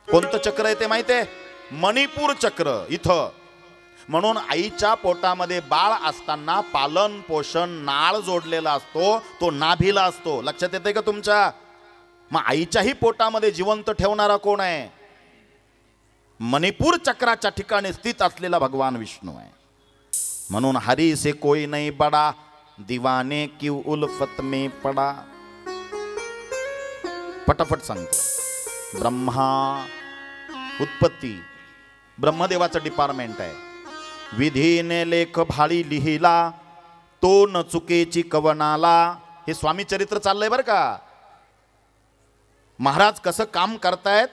कोणतं चक्र आहे ते माहिती आहे? मणिपूर चक्र इथं. म्हणून आईच्या पोटामध्ये बाळ असताना पालन पोषण नाळ जोडलेला असतो, तो नाभीला असतो. लक्षात येते का तुमच्या? मग आईच्याही पोटामध्ये जिवंत ठेवणारा कोण आहे? मणिपूर चक्राच्या ठिकाणी स्थित असलेला भगवान विष्णू आहे. म्हणून हरी से कोई नहीं बड़ा, दीवाने की उल्फत में पड़ा. पटापट सांगतो. ब्रह्मा उत्पत्ती ब्रह्मदेवाचं डिपार्टमेंट आहे. विधीने लेख भाळी लिहिला, तो न चुकेची कवनाला. हे स्वामी चरित्र चाललंय बरं का. महाराज कसं काम करतायत.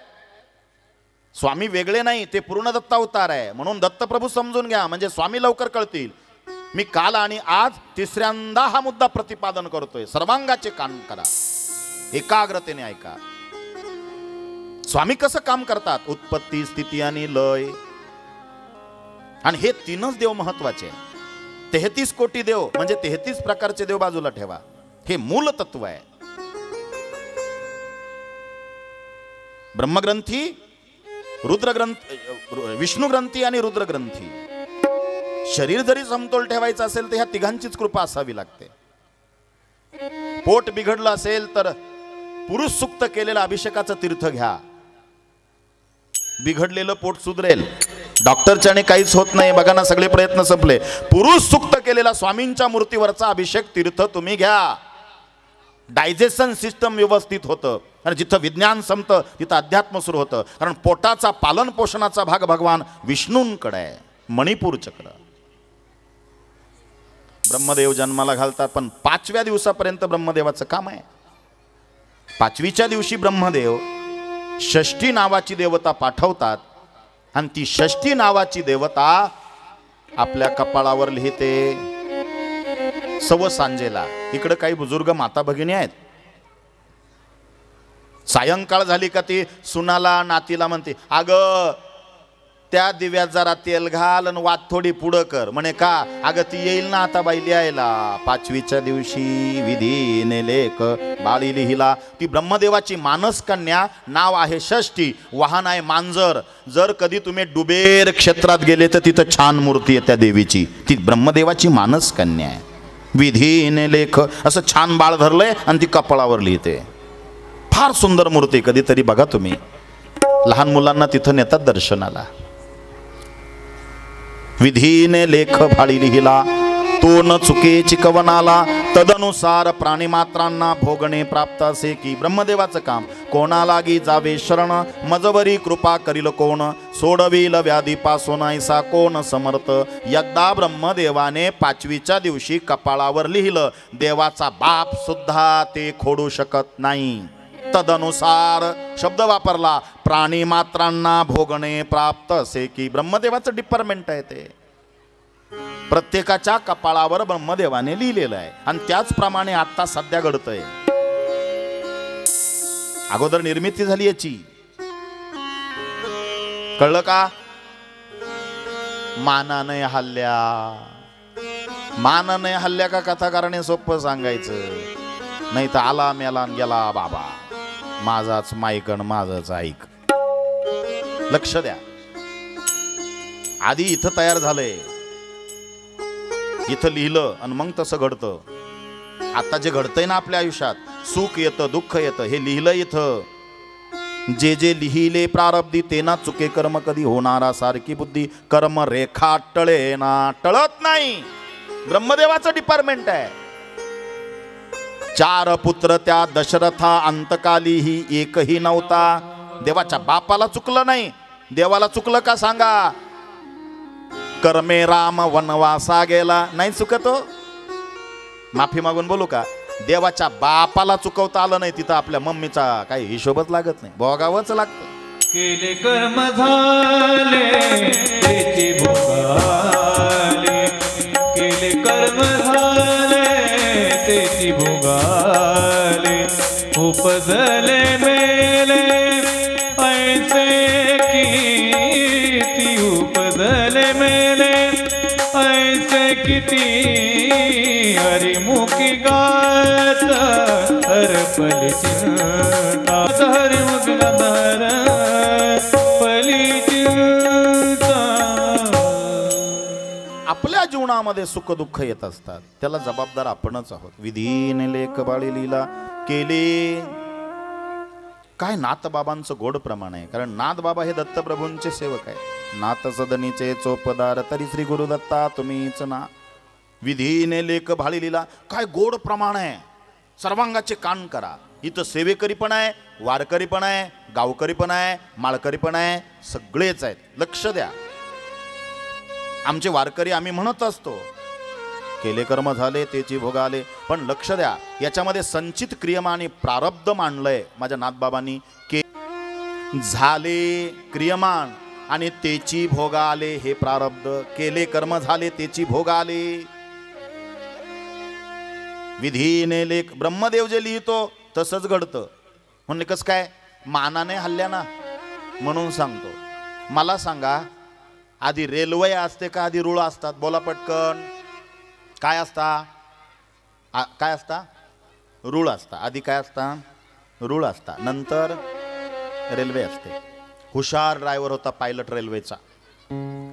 स्वामी वेगळे नाही, ते पूर्ण दत्त अवतार आहे. म्हणून दत्तप्रभू समजून घ्या, म्हणजे स्वामी लवकर कळतील. मी काल आणि आज तिसऱ्यांदा हा मुद्दा प्रतिपादन करतोय. सर्वांगाचे कान करा, एकाग्रतेने ऐका. स्वामी कसं काम करतात? उत्पत्ती स्थिती आणि लय. आणि हे तीनच देव महत्वाचे. 33 कोटी देव म्हणजे 33 प्रकारचे देव बाजूला ठेवा. हे मूल तत्व आहे. ब्रह्मग्रंथी, रुद्रग्रंथी, विष्णू ग्रंथी आणि रुद्रग्रंथी. शरीर जरी समतोल ठेवायचं असेल तर ह्या तिघांचीच कृपा असावी लागते. पोट बिघडलं असेल तर पुरुष सुक्त केलेलं अभिषेकाचं तीर्थ घ्या. बिघडलेलं पोट सुधरेल. डॉक्टरच्याने काहीच होत नाही. बघा ना, सगळे प्रयत्न संपले. पुरुष सुक्त केलेला स्वामींच्या मूर्तीवरचा अभिषेक तीर्थ तुम्ही घ्या. डायजेशन सिस्टम व्यवस्थित होतं. आणि जिथं विज्ञान संपतं तिथं अध्यात्म सुरू होतं. कारण पोटाचा पालन पोषणाचा भाग भगवान विष्णूंकडे आहे. मणिपूर चक्र. ब्रह्मदेव जन्माला घालतात, पण 5व्या दिवसापर्यंत ब्रह्मदेवाचं काम आहे. 5वीच्या दिवशी ब्रह्मदेव षष्ठी नावाची देवता पाठवतात. आणि ती षष्ठी नावाची देवता आपल्या कपाळावर लिहिते सव सांजेला. इकडे काही बुजुर्ग माता भगिनी आहेत. सायंकाळ झाली का ती सुनाला नातीला म्हणते, अगं त्या दिव्यात जरा तेल घाल आणि वात थोडी पुढं कर. म्हणे का? अगं ती येईल ना आता बाई लिहायला. 5वीच्या दिवशी विधीने लेख बाळी लिहिला. ती ब्रह्मदेवाची मानस कन्या, नाव आहे षष्ठी, वाहन आहे मांजर. जर कधी तुम्ही डुबेर क्षेत्रात गेले तर तिथं छान मूर्ती आहे त्या देवीची. ती ब्रह्मदेवाची मानस कन्या आहे. विधीने लेख असं छान बाळ धरलंय आणि ती कपाळावर लिहिते. फार सुंदर मूर्ती. कधीतरी बघा तुम्ही. लहान मुलांना तिथं नेतात दर्शनाला. विधीने लेख फाळी लिहिला, तो न चुकेची कवनाला. तदनुसार प्राणीमात्रांना भोगणे प्राप्त असे की ब्रह्मदेवाचं काम. कोणा लागी जावे शरण, मजवरी कृपा करील कोण. सोडविल व्याधीपासून ऐसा कोण समर्थ. एकदा ब्रह्मदेवाने 5वीच्या दिवशी कपाळावर लिहिलं. देवाचा बाप सुद्धा ते खोडू शकत नाही. तदनुसार शब्द वापरला. प्राणी मात्रांना भोगणे प्राप्त असे की ब्रह्मदेवाचं डिपार्टमेंट आहे ते. प्रत्येकाच्या कपाळावर ब्रह्मदेवाने लिहिलेलं आहे आणि त्याचप्रमाणे आता सध्या घडतंय. अगोदर निर्मिती झाली याची, कळलं का? मानाने हल्ल्या. मानाने हल्ल्या का कथाकारणे सोपं सांगायचं. नाही तर आला मेला गेला बाबा, माझाच माईकण माझंच ऐक. लक्ष द्या. आधी इथं तयार झालंय, इथं लिहिलं आणि मग तसं घडतं. आता जे घडतंय ना आपल्या आयुष्यात, सुख येतं दुःख येतं, हे लिहिलं इथं. जे जे लिहिले प्रारब्धी ते ना चुके कर्म कधी होणारा सारखी बुद्धी. कर्म रेखा टळे ना, टळत नाही. ब्रह्मदेवाचं डिपार्टमेंट आहे. 4 पुत्र त्या दशरथा अंतकालीही एकही नव्हता. देवाच्या बापाला चुकलं नाही, देवाला चुकलं का सांगा? कर्मे राम वनवासा गेला, नाही चुकतो. माफी मागून बोलू का? देवाच्या बापाला चुकवता आलं नाही, तिथं आपल्या मम्मीचा काही हिशोबच लागत नाही, भोगावंच लागतं. केले कर्म झाले त्याची भोगाले. केले कर्म झाले त्याची भोगाले. उपजले मेले ऐसे किती. उपजले मेले ऐसे किती. हरिमुखी गात हरपली चिंता. हरिमुखी गात हरपली चिंता. आपल्या जीवनामध्ये सुख दुःख येत असतात, त्याला जबाबदार आपणच आहोत. विधीने लेख बाळी लीला केली. काय नाथबाबांचं गोड प्रमाण आहे. कारण नाथबाबा हे दत्तप्रभूंचे सेवक आहे. नाथ सदनीचे चोपदार तरी श्री गुरुदत्ता तुम्हीच ना. विधीने लेख भाळी लिहिला. काय गोड प्रमाण आहे. सर्वांगाचे कान करा. इथं सेवेकरी पण आहे, वारकरी पण आहे, गावकरी पण आहे, माळकरी पण आहे, सगळेच आहेत. लक्ष द्या. आमचे वारकरी आम्ही म्हणत असतो केले कर्म झाले तेची भोगाले, पण लक्ष द्या, याच्यामध्ये संचित क्रियमान आणि प्रारब्ध मांडलंय माझ्या नाथबाबांनी. के झाले क्रियमान आणि तेची भोगाले हे प्रारब्ध. केले कर्म झाले तेची भोगाले. विधीने लेख. ब्रह्मदेव जे लिहितो तसंच घडतं. म्हणले कसं काय? मानाने हल्ल्या ना, म्हणून सांगतो. मला सांगा, आधी रेल्वे असते का आधी रुळ असतात? बोला पटकन. काय असता? काय असता? रुळ असता. आधी काय असता? रुळ असता. नंतर रेल्वे असते. हुशार ड्रायव्हर होता पायलट रेल्वेचा.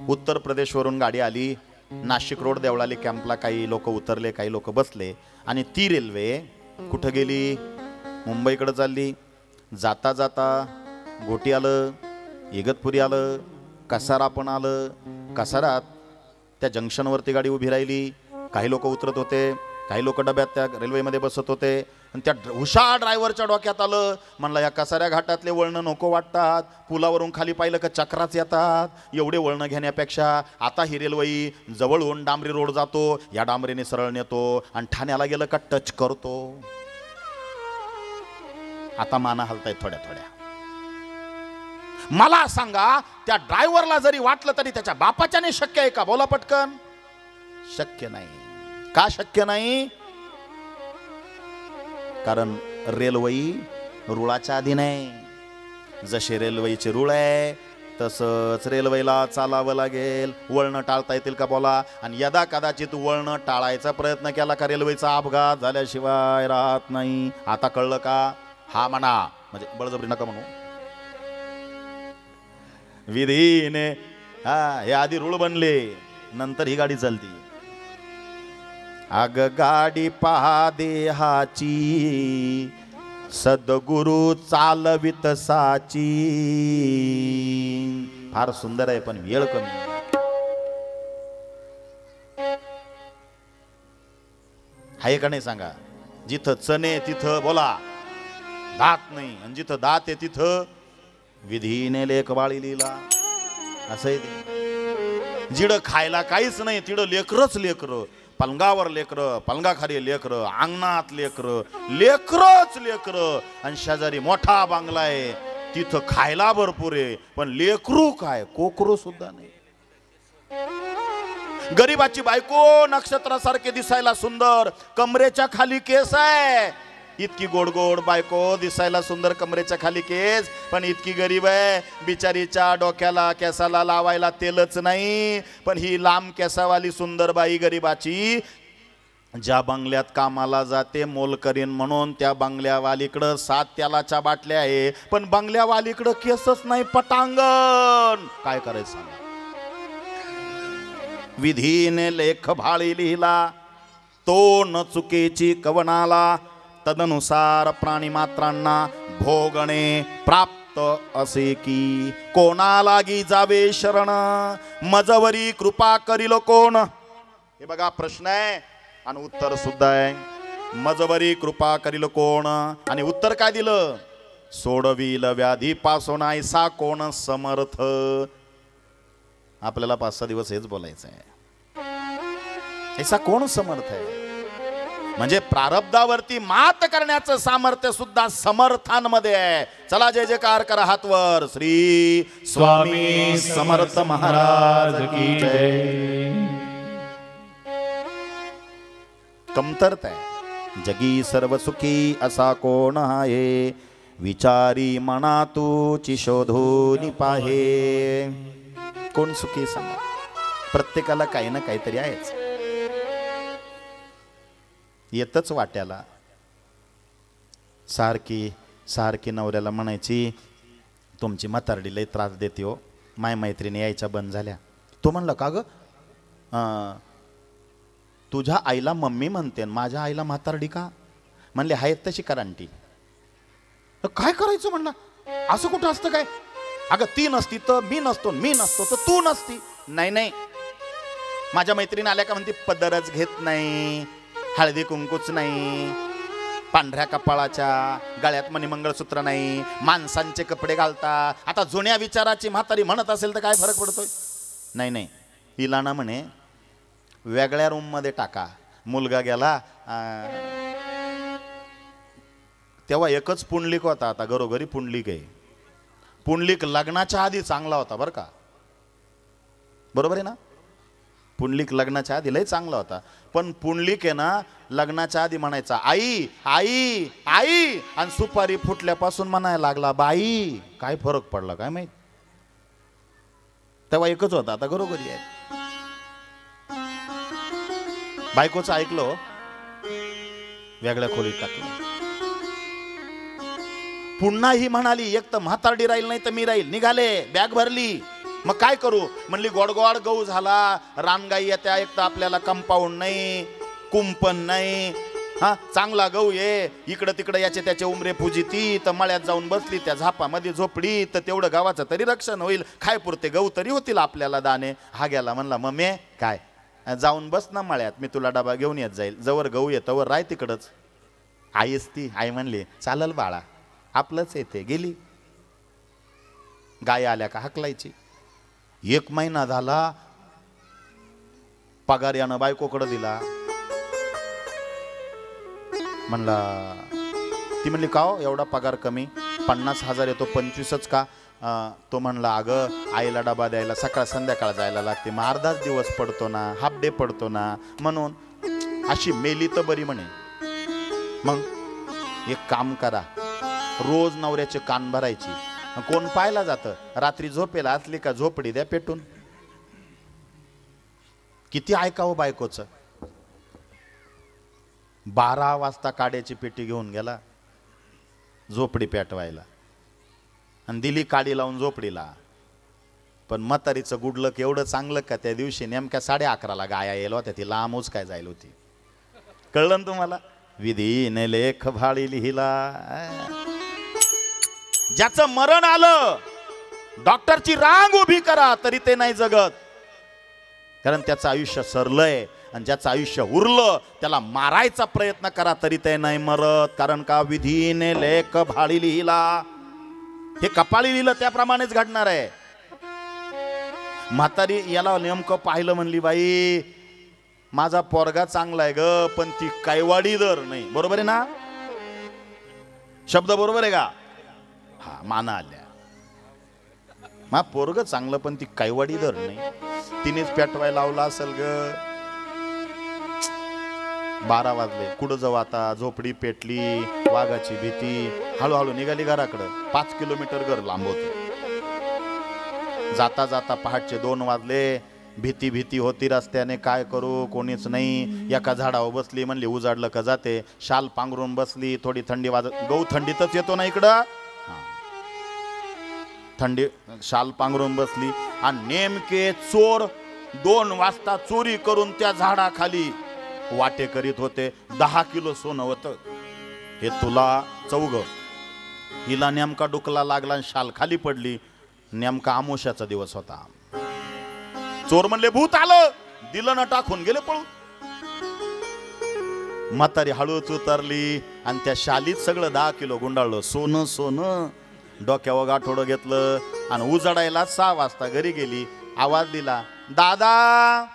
उत्तर प्रदेशवरून गाडी आली. नाशिक रोड देवळाली कॅम्पला काही लोक उतरले, काही लोक बसले आणि ती रेल्वे कुठं गेली? मुंबईकडे चालली. जाता जाता घोटी आलं, इगतपुरी आलं, कसारा पण आलं. कसारात त्या जंक्शनवरती गाडी उभी राहिली. काही लोक उतरत होते, काही लोक डब्यात त्या रेल्वेमध्ये बसत होते. आणि त्या हुशार ड्रायव्हरच्या डोक्यात आलं, म्हणलं या कसाऱ्या घाटातले वळणं नको वाटतात. पुलावरून खाली पाहिलं का चक्राच येतात. एवढे वळणं घेण्यापेक्षा आता ही रेल्वे जवळून डांबरी रोड जातो, या डांबरीने सरळ नेतो आणि ठाण्याला गेलं का टच करतो. आता माना हलतायत थोड्या थोड्या. मला सांगा, त्या ड्रायव्हरला जरी वाटलं तरी त्याच्या बापाच्याने शक्य आहे का? बोला पटकन. शक्य नाही. का शक्य नाही? कारण रेल्वे रुळाच्या आधी नाही. जसे रेल्वेचे रुळ आहे तसंच रेल्वेला चालावं लागेल. वळणं टाळता येतील का बोला? आणि यदा कदाचित वळणं टाळायचा प्रयत्न केला का रेल्वेचा अपघात झाल्याशिवाय राहत नाही. आता कळलं का? हा म्हणा, म्हणजे बळजबरी नका म्हणू. विधीने हे आधी रूळ बनले, नंतर ही गाडी चालती. अग गाडी पहा देहाची, सद्गुरु चालवित साची. फार सुंदर आहे पण वेळ कमी. आहे का नाही सांगा? जिथं चणे तिथं बोला दात नाही, आणि जिथं दात आहे तिथं विधीने लेख बाळी लिहिला. असं आहे ते. जिडं खायला काहीच नाही तिडं लेकरच लेकर. पलंगावर लेकर, पलंगाखाली लेकर, अंगणात लेकर, लेकरच लेकर. आणि शेजारी मोठा बांगला आहे, तिथं खायला भरपूर आहे, पण लेकरू काय, कोकरू सुद्धा नाही. गरीबाची बायको नक्षत्रासारखे दिसायला सुंदर, कमरेच्या खाली केस आहे. इतकी गोड गोड बायको, दिसायला सुंदर, कमरेच्या खाली केस, पण इतकी गरीब आहे. बिचारीच्या डोक्याला केसाला लावायला तेलच नाही. पण ही लांब केसावाली सुंदर बाई गरीबाची ज्या बंगल्यात कामाला जाते मोल करीन म्हणून, त्या बंगल्यावालीकडं 7 तेलाच्या बाटल्या आहे, पण बंगल्यावालीकडं केसच नाही, पटांगण. काय करायचं सांगा? विधीने लेख भाळी लिहिला, तो न चुकीची कवनाला. तदनुसार प्राणी मात्रांना भोगणे प्राप्त असे की, कोणालागी जावे शरण, मजवरी कृपा करील कोण. हे बघा प्रश्न आहे आणि उत्तर सुद्धा आहे. मजवरी कृपा करील कोण, आणि उत्तर काय दिलं? सोडविल व्याधी पासून ऐसा कोण समर्थ. आपल्याला 5-6 दिवस हेच बोलायचं आहे. ऐसा कोण समर्थ आहे? म्हणजे प्रारब्धावरती मात करण्याचं सामर्थ्य सुद्धा समर्थांमध्ये आहे. चला जय जयकार करा हातवर. श्री स्वामी समर्थ महाराज की जय. कमतरता आहे. जगी सर्व सुखी असा कोण आहे, विचारी मना तूची शोधून पाहे. कोण सुखी सांगा? प्रत्येकाला काही ना काहीतरी आहेच. येतच वाट्याला. सारखी सारखी नवऱ्याला म्हणायची, तुमची म्हातारडी लय त्रास देते हो. माय मैत्रिणी यायच्या बंद झाल्या. तो म्हणलं का ग? तुझ्या आईला मम्मी म्हणते, माझ्या आईला म्हातारडी का? म्हणले आहेत तशी करांटी. काय करायचं म्हणलं? असं कुठं असतं काय? अगं ती नसती तर मी नसतो, मी नसतो तर तू नसती. नाही नाही, माझ्या मैत्रिणी आल्या का म्हणते पदरच घेत नाही, हळदी कुंकूच नाही, पांढऱ्या कपाळाच्या, गळ्यात मणी मंगळसूत्र नाही, माणसांचे कपडे घालता. आता जुन्या विचाराची म्हातारी म्हणत असेल तर काय फरक पडतोय? नाही नाही, हिला ना म्हणे वेगळ्या रूम मध्ये टाका. मुलगा गेला तेव्हा एकच पुंडलिक होता, आता घरोघरी पुंडलिक आहे. पुंडलिक लग्नाच्या आधी चांगला होता बरं का, बरोबर आहे ना? पुंडलिक लग्नाच्या आधी लय चांगला होता, पण पुंडलिक आहे ना लग्नाच्या आधी म्हणायचा आई आई आई, आणि सुपारी फुटल्यापासून म्हणायला लागला बाई. काय फरक पडला काय माहित? तेव्हा एकच होता, आता घरोघरी आहे. बायकोचं ऐकलो, वेगळ्या खोलीत टाकलं. पुन्हा ही म्हणाली एक तर म्हातारडी राहील नाही तर मी राहील. निघाले, बॅग भरली. मग काय करू म्हणली, गोडगोड गहू झाला, रानगाई येत्या, एक तर आपल्याला कंपाऊंड नाही, कुंपण नाही, हा चांगला गहू ये, इकडं तिकडं याचे त्याचे उमरे फुजिती, तर मळ्यात जाऊन बसली त्या झापामध्ये झोपडी, तर तेवढं गावाचं तरी रक्षण होईल, खाय पुरते गहू तरी होतील आपल्याला दाणे. हा गेला म्हणला मम्मी काय जाऊन बस ना मळ्यात, मी तुला डबा घेऊन येत जाईल, जवळ गहू येतवर राय तिकडच. आईच ती आई म्हणली चालल बाळा आपलंच येते. गेली. गाय आल्या का हकलायची. 1 महिना झाला, पगार यानं बायकोकडे दिला. म्हणला, ती म्हणली का हो एवढा पगार कमी, 50,000 येतो 25च का? तो म्हणला अगं आईला डबा द्यायला सकाळ संध्याकाळ जायला लागते, मग अर्धाच दिवस पडतो ना, हाफ डे पडतो ना, म्हणून अशी मेली तर बरी म्हणे. मग एक काम करा, रोज नवऱ्याचे कान भरायची कोण पाहायला जातं? रात्री झोपेला असली का झोपडी द्या पेटून. किती ऐकावं बायकोचं. 12 वाजता काड्याची पेटी घेऊन गेला झोपडी पेटवायला आणि दिली काडी लावून झोपडीला. पण म्हातारीचं गुडलक एवढं चांगलं का त्या दिवशी नेमक्या 11:30ला गाया येलो होत्या. ती लांब उचकाय जायला होती. कळलं ना तुम्हाला? विधीने लेख भाळी लिहिला. ज्याचं मरण आलं डॉक्टरची रांग उभी करा तरी ते नाही जगत, कारण त्याचं आयुष्य सरलंय. आणि ज्याचं आयुष्य उरलं त्याला मारायचा प्रयत्न करा तरी ते नाही मरत, कारण का विधीने लेख भाळी लिहिला. हे कपाळी लिहिलं त्याप्रमाणेच घडणार आहे. म्हातारी याला नेमकं पाहिलं, म्हणली बाई माझा पोरगा चांगला आहे ग, पण ती कैवाडी दर नाही. बरोबर आहे ना? शब्द बरोबर आहे का? हा, माना आल्या. मा पोरग चांगलं पण ती कैवाडी दर नाही. तिनेच पेटवायला लावला असेल ग. 12 वाजले. कुठं जाऊ आता? झोपडी पेटली. वाघाची भीती. हळूहळू निघाली घराकडं. 5 किलोमीटर घर लांब होत. जाता जाता पहाटचे 2 वाजले. भीती भीती होती रस्त्याने. काय करू? कोणीच नाही. एका झाडावर बसली. म्हणली उजाडलं का जाते. शाल पांघरून बसली. थोडी थंडी वाजत. गहू थंडीतच येतो ना इकडं. थंडी शाल पांघरून बसली आणि नेमके चोर 2 वाजता चोरी करून त्या झाडाखाली वाटे करीत होते. 10 किलो सोनं होतं. हे तुला चौघ. हिला नेमका डुकला लागला आणि शाल खाली पडली. नेमका आमोशाचा दिवस होता. चोर म्हणले भूत आलं. दिलं ना टाकून गेले पळून. म्हातारी हळूच उतरली आणि त्या शालीत सगळं 10 किलो गुंडाळलं. सोनं सोनं. डोक्यावर गाठोडं घेतलं आणि उजाडायला 6 वाजता घरी गेली. आवाज दिला, दादा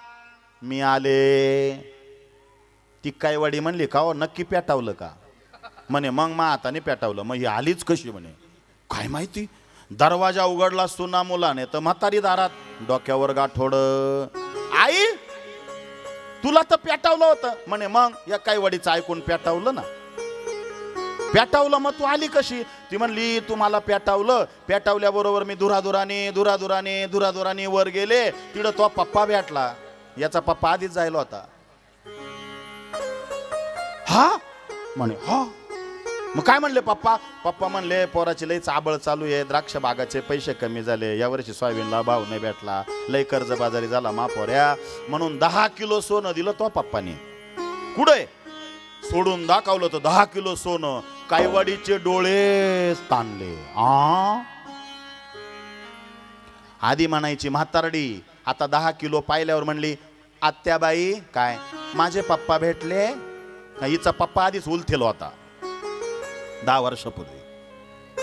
मी आले. ती कैवाडी म्हणली का हो नक्की पेटावलं का? म्हणे मग मा हाताने पेटावलं. मग ही आलीच कशी? म्हणे काय माहिती. दरवाजा उघडला सुना मुलाने तर म्हातारी दारात. डोक्यावर गाठोडं. आई तुला तर पेटावलं होतं. म्हणे मग या कैवाडीचं ऐकून पेटावलं ना. पेटावलं मग तू आली कशी? ती म्हणली तुम्हाला पेटावलं. पेटावल्याबरोबर मी दुरादुराने वर गेले. तिकडं तो पप्पा भेटला. याचा पप्पा आधीच जायला होता. हा म्हणे हा. मग काय म्हणले पप्पा? पप्पा म्हणले पोराची लई चाबळ चालू आहे. द्राक्ष बागाचे पैसे कमी झाले. यावर्षी सोयाबीनला भाव नाही भेटला. लई कर्ज बाजारी झाला महापोऱ्या. म्हणून 10 किलो सोनं दिलं तो पप्पाने. कुठे सोडून दाखवलं तर 10 किलो सोनं. कैवाडीचे डोळे ताणले. आधी म्हणायची म्हातारडी. आता 10 किलो पाहिल्यावर म्हणली आत्याबाई काय माझे पप्पा भेटले? हिचा पप्पा आधीच उलथेल होता 10 वर्षापूर्वी.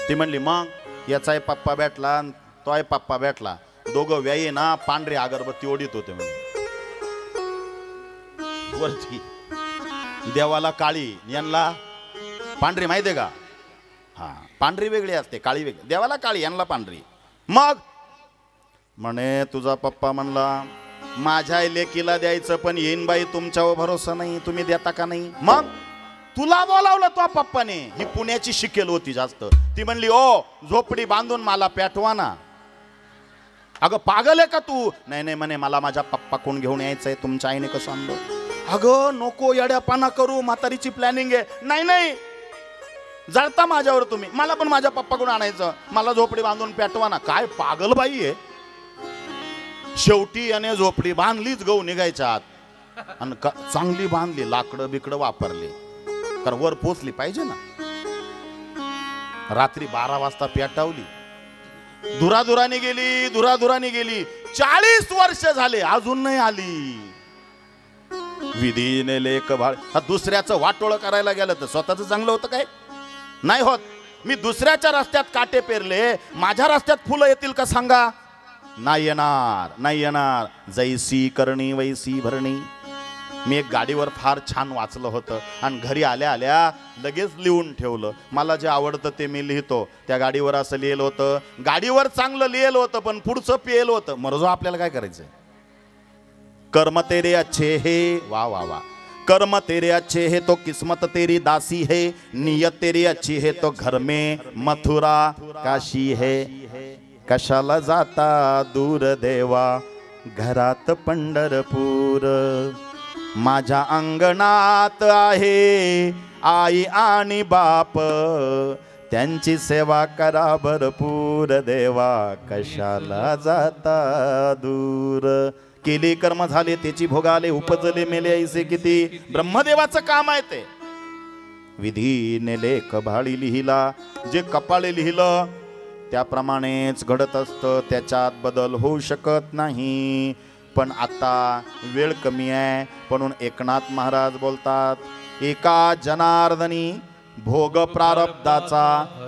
ती म्हणली मग याचाही पप्पा भेटला तोही पप्पा भेटला. दोघं व्यायी ना पांढरी अगरबत्ती ओढीत होते म्हणे वरती. देवाला काळी यांना पांढरी माहितीये का? हा पांढरी वेगळी असते काळी वेगळी. देवाला काळी यांना पांढरी. मग म्हणे तुझा पप्पा म्हणला माझ्या लेकीला द्यायचं पण येईन बाई तुमच्यावर भरोसा नाही. तुम्ही देता का नाही? मग तुला बोलावलं तो पप्पाने. ही पुण्याची शिकेल होती जास्त. ती म्हणली ओ झोपडी बांधून मला पेटवा ना. अगं पागल आहे का तू? नाही नाही म्हणे मला माझ्या पप्पा कोण घेऊन यायचंय. तुमच्या आईने कसं आणलं? अगं नको येड्यापाना करू. म्हातारीची प्लॅनिंग आहे. नाही नाही जळता माझ्यावर तुम्ही. मला पण माझ्या पप्पाकडून आणायचं. मला झोपडी बांधून पेटवा ना. काय पागल बाई आहे. शेवटी याने झोपडी बांधलीच. गहू निघायच्या आत आणि चांगली बांधली. लाकडं बिकडं वापरली कारण वर पोचली पाहिजे ना. रात्री 12 वाजता पेटावली. दुरादुराने गेली. 40 वर्ष झाले अजून नाही आली. विधीने लेख भाळ. दुसऱ्याचं वाटोळ करायला गेलं तर स्वतःच चांगलं होतं काय? नाही होत. मी दुसऱ्याच्या रस्त्यात काटे पेरले. माझ्या रस्त्यात फुलं येतील का सांगा? नाही येणार. जैसी करणी वैसी भरणी. मी एक गाडीवर फार छान वाचलं होतं आणि घरी आल्या आल्या लगेच लिहून ठेवलं. मला जे आवडतं ते मी लिहितो. त्या गाडीवर असं लिहिलं होतं. गाडीवर चांगलं लिहिलं होतं पण पुढचं पियलं होतं. मरजो आपल्याला काय करायचंय? कर्म तेरे अच्छे हे वा वा वा. कर्म तेरे अच्छे है तो किस्मत तेरी दासी है, नियत तेरी अच्छी है तो घर में मथुरा काशी है। कशाला जाता दूर देवा घरात पंढरपूर, माझ्या अंगणात आहे आई आणि बाप, त्यांची सेवा करा भरपूर देवा कशाला जाता दूर। केली कर्म झाले त्याची भोगाले, उपजले मेले ऐसे किती, ब्रह्मदेवाचं काम आहे ते। विधीने लेख भाळी लिहिला, जे कपाळे लिहिलं त्याप्रमाणेच घडत असतं, त्याच्यात बदल होऊ शकत नाही। पण आता वेळ कमी आहे म्हणून एकनाथ महाराज बोलतात, एका जनार्दनी भोग प्रारब्धाचा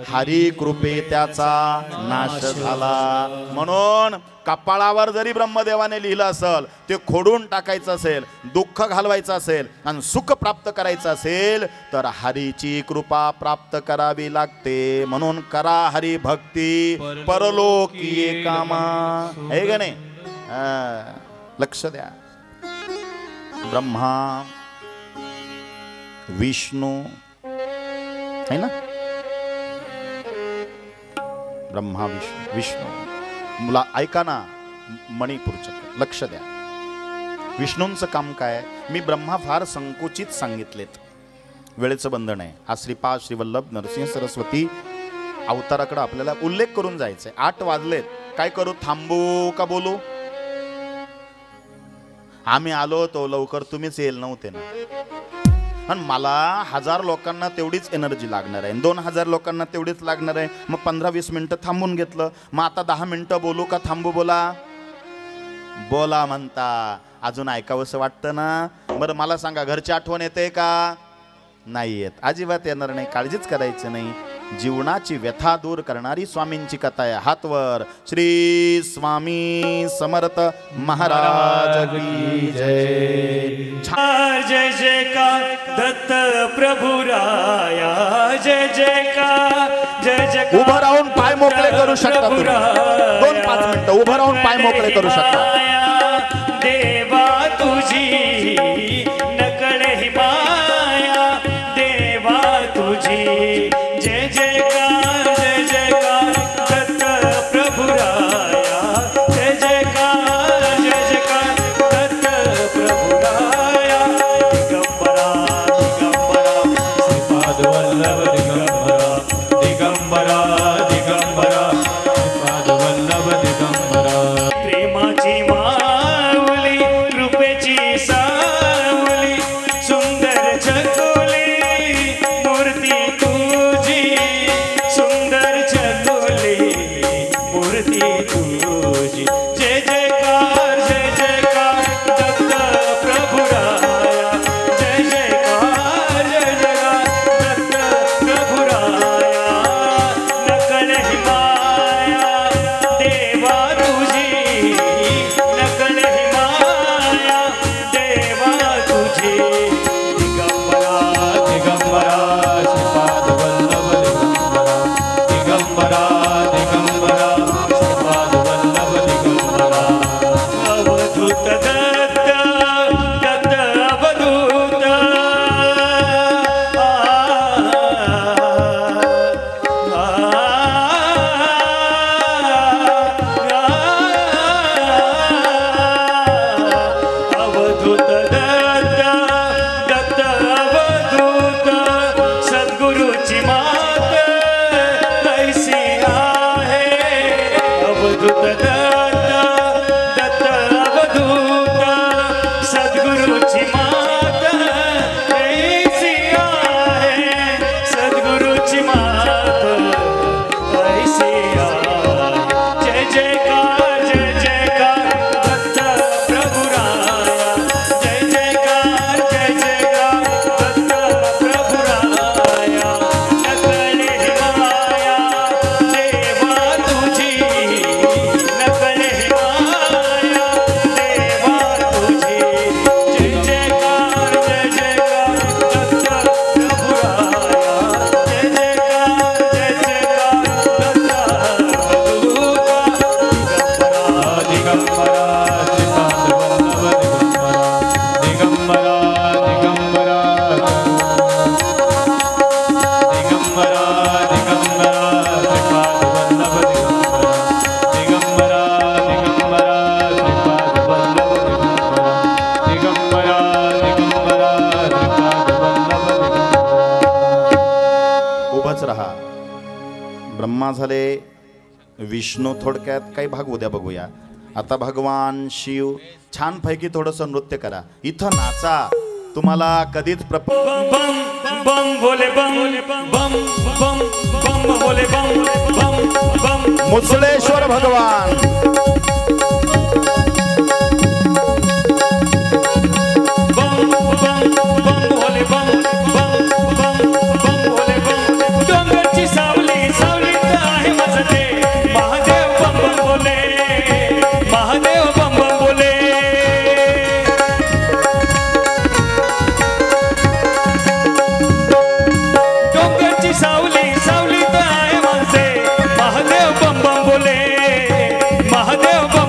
हरी कृपे त्याचा नाश झाला। म्हणून कपाळावर जरी ब्रह्मदेवाने लिहिलं असेल, ते खोडून टाकायचं असेल, दुःख घालवायचं असेल आणि सुख प्राप्त करायचं असेल तर हरीची कृपा प्राप्त करावी लागते। म्हणून करा हरी भक्ती परलोकीये कामा, आहे का नाही? लक्ष द्या। ब्रह्मा विष्णू है ना, ब्रह्मा विष्णू मुला ऐका ना, मणिपूरचं लक्ष द्या। विष्णूंचं काम काय? मी ब्रह्मा फार संकोचित सांगितलेत, वेळेचं बंधन आहे। हा श्रीपाद श्रीवल्लभ नरसिंह सरस्वती अवताराकडे आपल्याला उल्लेख करून जायचंय। 8 वाजलेत, काय करू, थांबू का बोलू? आम्ही आलो होतो लवकर, तुम्हीच येईल नव्हते ना। आणि मला 1000 लोकांना तेवढीच एनर्जी लागणार आहे, 2000 लोकांना तेवढीच लागणार आहे। मग 15-20 मिनिटं थांबून घेतलं, मग आता 10 मिनिटं बोलू का थांबू? बोला बोला म्हणता, अजून ऐकावंसं वाटतं ना? बरं मला सांगा, घरची आठवण येते का? नाही येत, अजिबात येणार नाही, काळजीच करायची नाही। जीवनाची व्यथा दूर करणारी स्वामींची कथा आहे। हात वर, श्री स्वामी समर्थ महाराज की जय। जय जयकार दत्त प्रभुराया, जय जयकार, जय जयकार। उभं राहून पाय मोकळे करू शकता तुम्ही, 2-5 मिनिटं उभं राहून पाय मोकळे करू शकता। देवा तुझी नकळे ही माया, देवा तुझी जय जयकार, जय जयकार दत्त प्रभुराया, जय जयकार, जय जयकार दत्त प्रभुराया। दिगंबरा दिगंबरा श्रीपाद वल्लभ दिगंबरा, दिगंबरा दिगंबरा श्रीपाद वल्लभ दिगंबरा। प्रेमाची माऊली, कृपेची सावली, सुंदर चकोली मूर्ती तुझी, सुंदर चकोली मूर्ती तुझी। जय जयकार, जय जयकार दत्त प्रभुराया, जय जयकार, जय जयकार दत्त प्रभुराया। नकळ ही माया देवा तुझी, नकळ ही माया देवा तुझी। दिगंबरा दिगंबरा श्रीपाद वल्लभ दिगंबरा, दिगंबरा दिगंबरा श्रीपाद वल्लभ दिगंबरा। अवधूत दत्त, दत्त अवधूत, अवधूत दत्त, दत्त अवधूत, सद्गुरूची मात ऐसी आहे। अवधूत दत्त, दत्त अवधूत, सद्गुरूची मात ऐसी आहे, सद्गुरूची मात ऐसी आहे। जय जयकार, जय जयकार दत्त प्रभुराया, जय जयकार, जय जयकार दत्त प्रभुराया। नकळे ही माया देवा तुझी, धरूनच राहा. ब्रह्मा झाले, विष्णू थोडक्यात काही भाग उद्या बघूया. आता भगवान शिव छानपैकी थोडंसं नृत्य करा, इथं नाचा. तुम्हाला कधीच बम बम भोले बम बम बम बम भोले बम बम बम मुसळेश्वर भगवान बम बम बम भोले बम बम बम बम भोले बम. डोंगरची सावली सावलीत आहे माझं ते महादेव बम बम बोले, महादेव बम बम बोले. डोंगरची सावली सावलीत आहे माझे महादेव बम बम बोले, महादेव बम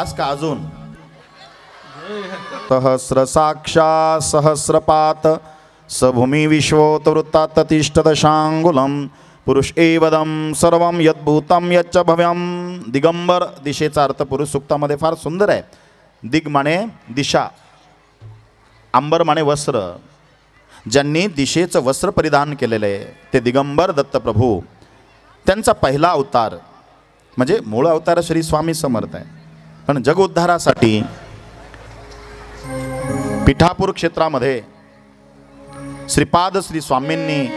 बास का अजून? सहस्र साक्षा सहस्रपात सभूमी विश्वोत वृत्तात तिष्ठदशांगुलम पुरुष एवदम सर्वम यद्भूतम यच्च भव्यम. दिगंबर दिशेचा अर्थ पुरुष सूक्तामध्ये फार सुंदर आहे. दिग माने दिशा, अंबर माने वस्त्र. ज्यांनी दिशेचं वस्त्र परिधान केलेलं आहे ते दिगंबर दत्तप्रभू. त्यांचा पहिला अवतार म्हणजे मूळ अवतार श्री स्वामी समर्थ आहे, पण जग उद्धारासाठी पिठापूर क्षेत्रामध्ये श्रीपाद श्री स्वामींनी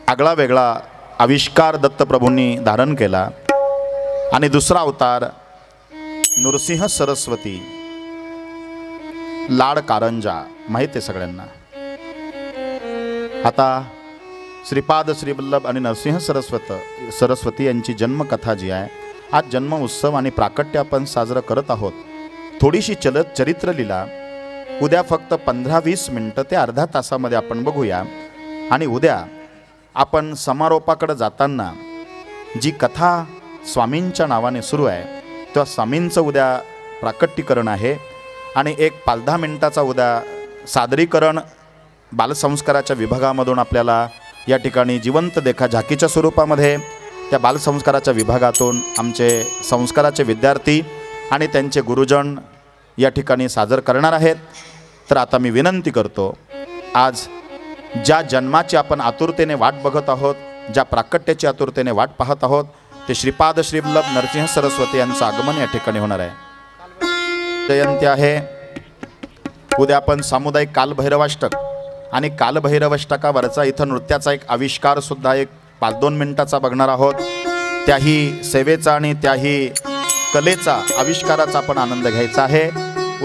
आगळा वेगळा आविष्कार दत्तप्रभूंनी धारण केला. आणि दुसरा अवतार नृसिंह सरस्वती, लाड कारंजा, माहिती आहे सगळ्यांना. आता श्रीपाद श्रीवल्लभ आणि नरसिंह सरस्वती यांची जन्मकथा जी आहे, आज जन्म उत्सव आणि प्राकट्य आपण साजरं करत आहोत. थोडीशी चरित्रलीला उद्या फक्त 15-20 मिनटं ते अर्धा तासामध्ये आपण बघूया. आणि उद्या आपण समारोपाकडे जाताना जी कथा स्वामींच्या नावाने सुरू आहे तेव्हा स्वामींचं उद्या प्राकट्यीकरण आहे. आणि एक 5-10 मिनटाचा उद्या सादरीकरण बालसंस्काराच्या विभागामधून आपल्याला या ठिकाणी जिवंत देखा झाकीच्या स्वरूपामध्ये त्या बालसंस्काराच्या विभागातून आमचे संस्काराचे विद्यार्थी आणि त्यांचे गुरुजन या ठिकाणी सादर करणार आहेत. तर आता मी विनंती करतो, आज ज्या जन्माची आपण आतुरतेने वाट बघत आहोत, ज्या प्राकट्याची आतुरतेने वाट पाहत आहोत, ते श्रीपाद श्रीवल्लभ नरसिंह सरस्वती यांचं आगमन या ठिकाणी होणार आहे. जयंती आहे. उद्या आपण सामुदायिक कालभैरवाष्टक आणि कालभैरवाष्टकावरचा इथं नृत्याचा एक आविष्कार सुद्धा एक 5-2 मिनिटाचा बघणार आहोत. त्याही सेवेचा आणि त्याही कलेचा आविष्काराचा आपण आनंद घ्यायचा आहे.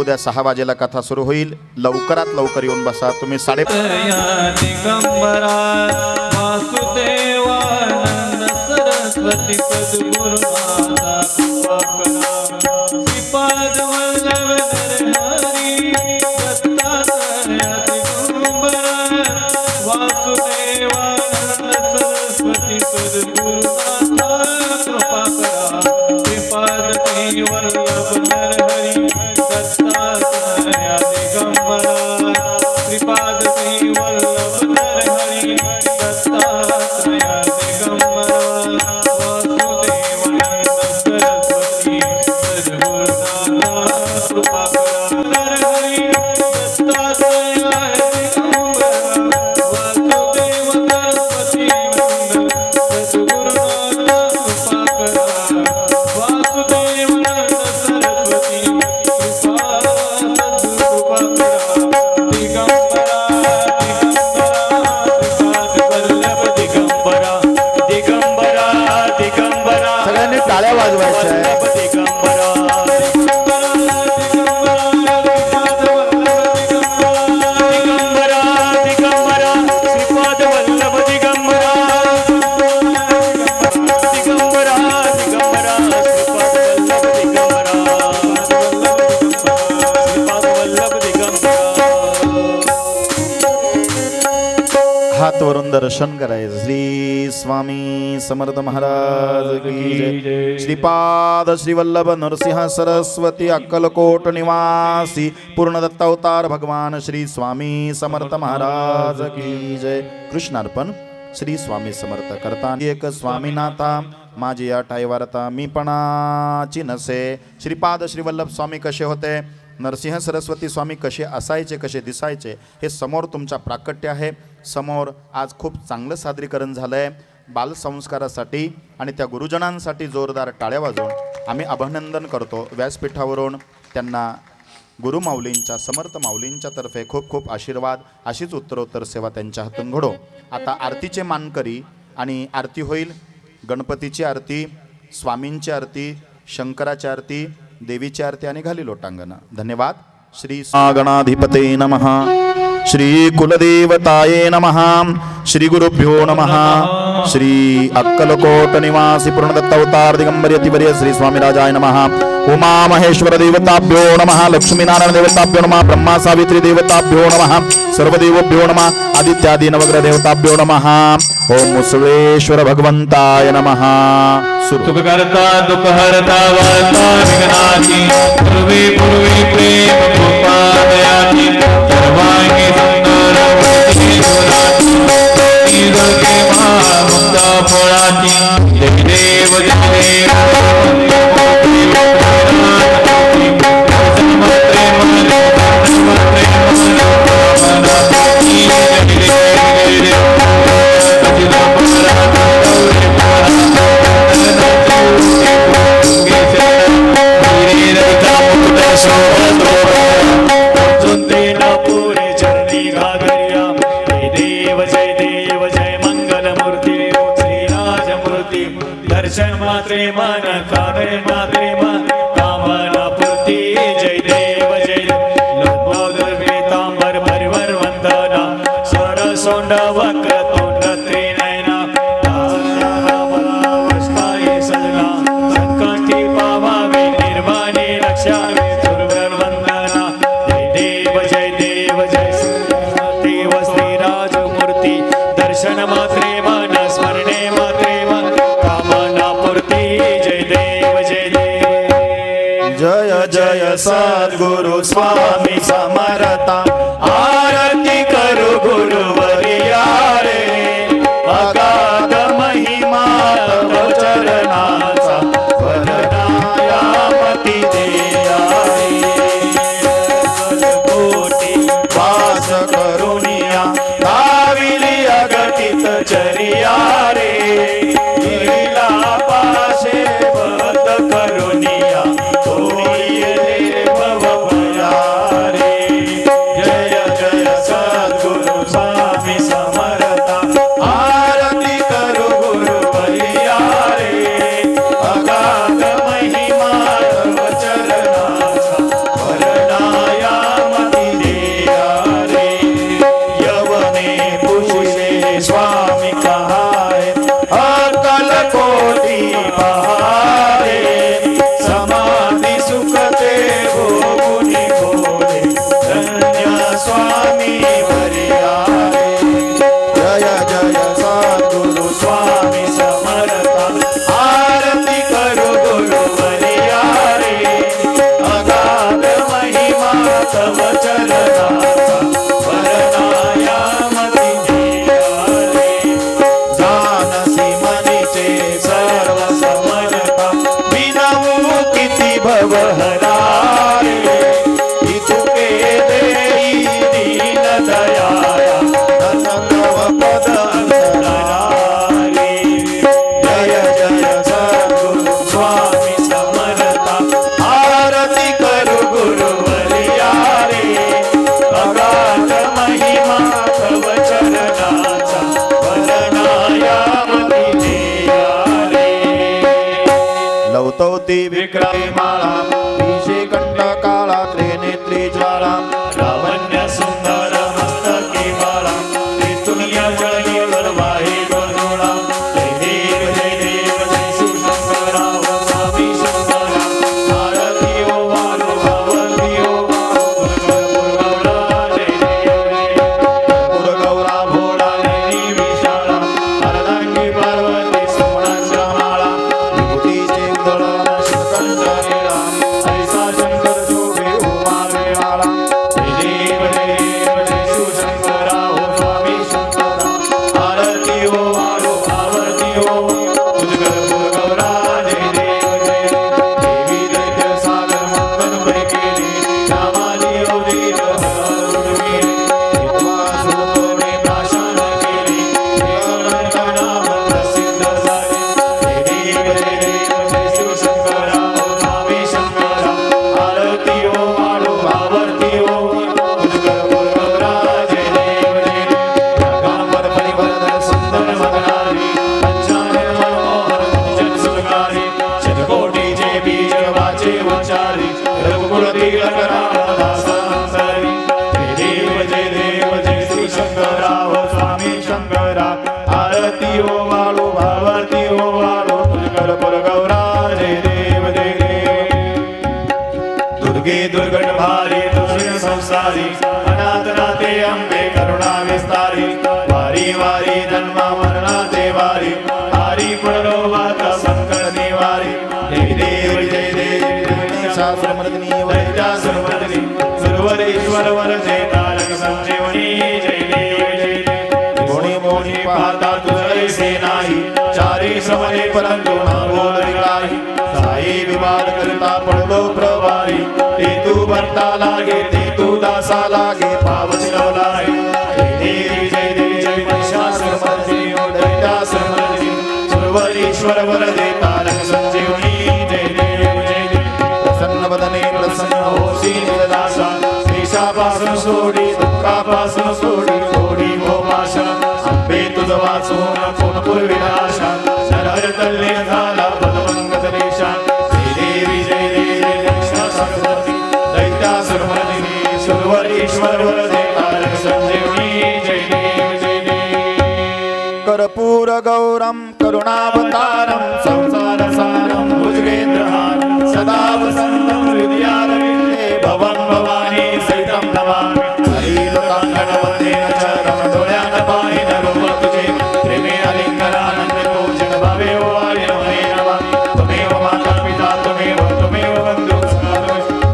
उद्या 6 वाजेला कथा सुरू होईल. लवकरात लवकर येऊन बसा. तुम्ही 5:30 दिगंबरा वासुदेवानंद सरस्वती सद्गुरुनाथा श्रीपाद वल्लभ नरहरी दत्तात्रय दिगंबरा वासुदेवानंद सरस्वती सद्गुरुनाथा कृपा करा. श्रीपाद वल्लभ नरहरी दत्तात्रय दिगंबरा श्रीपाद वल्लभ नरहरी दत्तात्रय दिगंबरा वासुदेवानंद सरस्वती सद्गुरुनाथा कृपा करा. नरहरी दत्तात्रय दिगंबरा वासुदेव सरस्वती सद्गुरुनाथा कृपा करा. वासुदेवानंद सरस्वती सगळ्यांनी टाळ्या वाजवायच्या आहे. हात वरून दर्शन करायचं. श्री स्वामी समर्थ महाराज की जय. श्रीपाद श्रीवल्लभ नरसिंह सरस्वती अक्कलकोट निवासी पूर्णदत्त अवतार भगवान श्री स्वामी समर्थ महाराज की जय. कृष्णार्पण. श्री स्वामी समर्थ. करता एक स्वामीनाथा माझी या ठाईवारता मी पणाची नसे. श्रीपाद श्रीवल्लभ स्वामी कसे होते, नरसिंह सरस्वती स्वामी कसे असायचे, कसे दिसायचे, हे समोर तुमच्या प्राकट्य आहे. समोर आज खूप चांगलं सादरीकरण झालं आहे. बालसंस्कारासाठी आणि त्या गुरुजनांसाठी जोरदार टाळ्या वाजवून आम्ही अभिनंदन करतो. व्यासपीठावरून त्यांना गुरुमाऊलींच्या समर्थ माऊलींच्या तर्फे खूप खूप आशीर्वाद. अशीच उत्तरोत्तर सेवा त्यांच्या हातून घडो. आता आरतीचे मानकरी आणि आरती होईल. गणपतीची आरती, स्वामींची आरती, शंकराची आरती, देवीची आरती आणि घाली लोटांगण. धन्यवाद. श्री गणाधिपते नमः. श्री कुलदेवताये नमः. श्री गुरुभ्यो नमः. श्री अक्कलकोट निवासी पूर्णदत्त अवतार दिगंबर यतिवर्य श्री स्वामी राजाय नमः. उमा महेश्वर देवताभ्यो नमः. लक्ष्मी नारायण देवताभ्यो नमः. ब्रह्मा सावित्री देवताभ्यो नमः. सर्वदेवभ्यो नमः. आदित्यादि नवग्रह देवताभ्यो नमः. ओम मुसवेश्वर भगवंताय नमः। सुख करता दुख हरता वार्ता विघ्नाची पूर्वी पूर्वी प्रेम कृपा दयाची सर्वांगी सुंदर मूर्ती दुराची दुर्गे महामुक्ता फळाची जय देव दर्शन मात्रे मन कावे मात्रे मन कामना पूर्ति जय देव जय लंबोदर परिवर वंदना स्वर सोंड वक्र तोंड त्रिनयना सजना संकटी पावावे निर्वाणी रक्षावे सुरवर वंदना जय देव जय देव जय देव श्री राज मूर्ति दर्शन मात्रे मन स्मरणे मात्रे मन जय जय सद्गुरु स्वामी समर्था आरती करू गुरुवरिया रे अगाध महिमा तव चरणाचा वरदायामती देया कोटी वास करुणिया भाविली अगतित चरिया रे लीला पाशे बद करुणिया विक्रमाला विषे कंठ काळा त्रिनेत्री ज्वाला लावण्य सुंदर मस्तकी बाळा तुनिया जळी वरवाही गोळा जय देव जय देव जय शिवशंकरा स्वामी शंकरा आरती ओ वालो भवती ओ पुरगौरा जय देव पुरगौरा भोळा जय विशाला अर्धांगी पार्वती सोना श्यामाळा विभूतीचे उदळ दुर्गट भारी दुर्जन संसारी अनाथ नाथे अंबे करुणा विस्तारी वारी वारी जन्मा मरणा मर्दिनी दैत्यासुरमर्दिनी सुरवरेश्वर वरदे तारक संजीवनी जय देव जय देव गुणी मोही पाहता तुझे से नाही चारी समने परंतु ना बोल काही साई विवाद करता पडलो प्रवारी ते तू भरता लागे ते तू दासा लागे पाव चिरवलाय जय देवी जय महिषासुरमर्दिनी दैत्यासुरमर्दिनी सुरवरेश्वर वरदे तारक संजीवनी जय देव जय देव प्रसन्न वदने प्रसन्न होसी निरदासा देशापासून सोडी दुःखापासून सोडी सोडी भोपाशा अंबे तुझ वाचून कोण पूर्वीला आशा नरहर तल्ले झाला पदमंगत देशा जय देवी जय देवी जय महिषासुरमर्दिनी दैत्यासुरमर्दिनी सुरवरेश्वर वरदे तारक संजीवनी जय देव जय देव कर्पूर गौरम करुणावतारम संसार सारम भुजगेंद्रहारम सदा वसंतम हृदयारविंदे भवं भवानी सहितं नमामि हरिलोकांगण वंदे चरणं डोळ्यान पाहिन रूप तुझे प्रेमे आलिंगनानंद पूजन भावे वारे नमे नमामि त्वमेव माता पिता त्वमेव बंधु सखा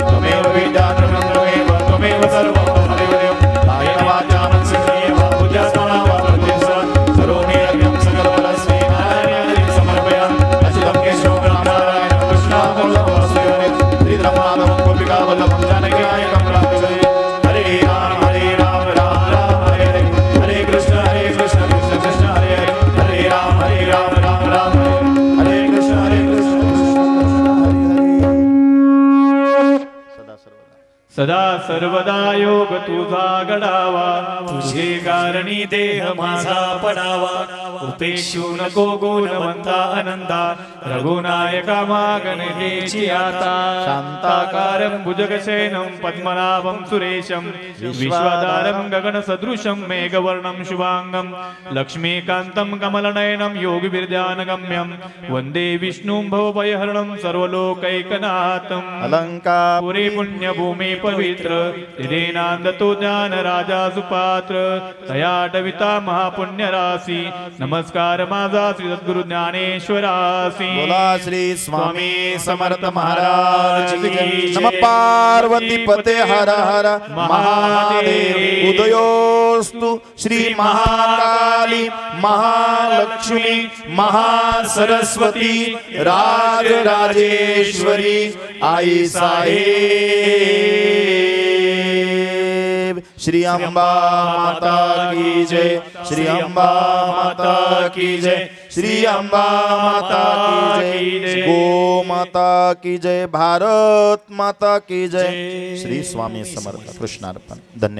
त्वमेव विद्या त्वमेव सर्वं त्वमेव देव कायेन वाचा मनसेन्द्रियेण वा बुद्ध्यात्मना वा प्रकृतिं करोमि यज्ञं सकलबलस्मै नारायणाय समर्पयामि अच्युतं केशवं नारायणं कृष्णामूलं वासुदेवं श्रीधर्मनाथं गोपिकावल्लभं जानकीनायकं रामचन्द्रं हरे राम राम राम हरे हरे हरे कृष्ण कृष्ण कृष्ण हरे हरे हरे राम राम राम हरे कृष्ण कृष्ण कृष्ण हरे हरे सदा सर्वदा योग तुझा गडावा तुझे कारणी देह माझा पडावा उपेक्षू नको गुणवंता अनंता रघुनायका मागणेची आता शांताकारं भुजगशयनं पद्मनाभं सुरेशं विश्वाधारं गगनसदृशं मेघवर्णं शुभांगं लक्ष्मीकान्तं कमलनयनं योगिविद्यानगम्यं वन्दे विष्णुं भवभयहरणं सर्वलोकैकनाथम् अलंकार पुरी पुण्यभूमी पवित्र हृदयनांदतो ज्ञान राजा सुपात्र तयाटविता महापुण्य राशी नमस्कार माझा श्री सद्गुरु ज्ञानेश्वरासी बोला श्री स्वामी समर्थ महाराज की जय। नमः पार्वती पते हर हर महादेव उदयोस्तु श्री महाकाली महालक्ष्मी महासरस्वती राजराजेश्वरी आई साहेब श्री अम्बा माता की जय श्री अम्बा माता की जय श्री अम्बा माता की जय गो माता की जय भारत माता की जय श्री स्वामी समर्थ कृष्णार्पण धन्यवाद।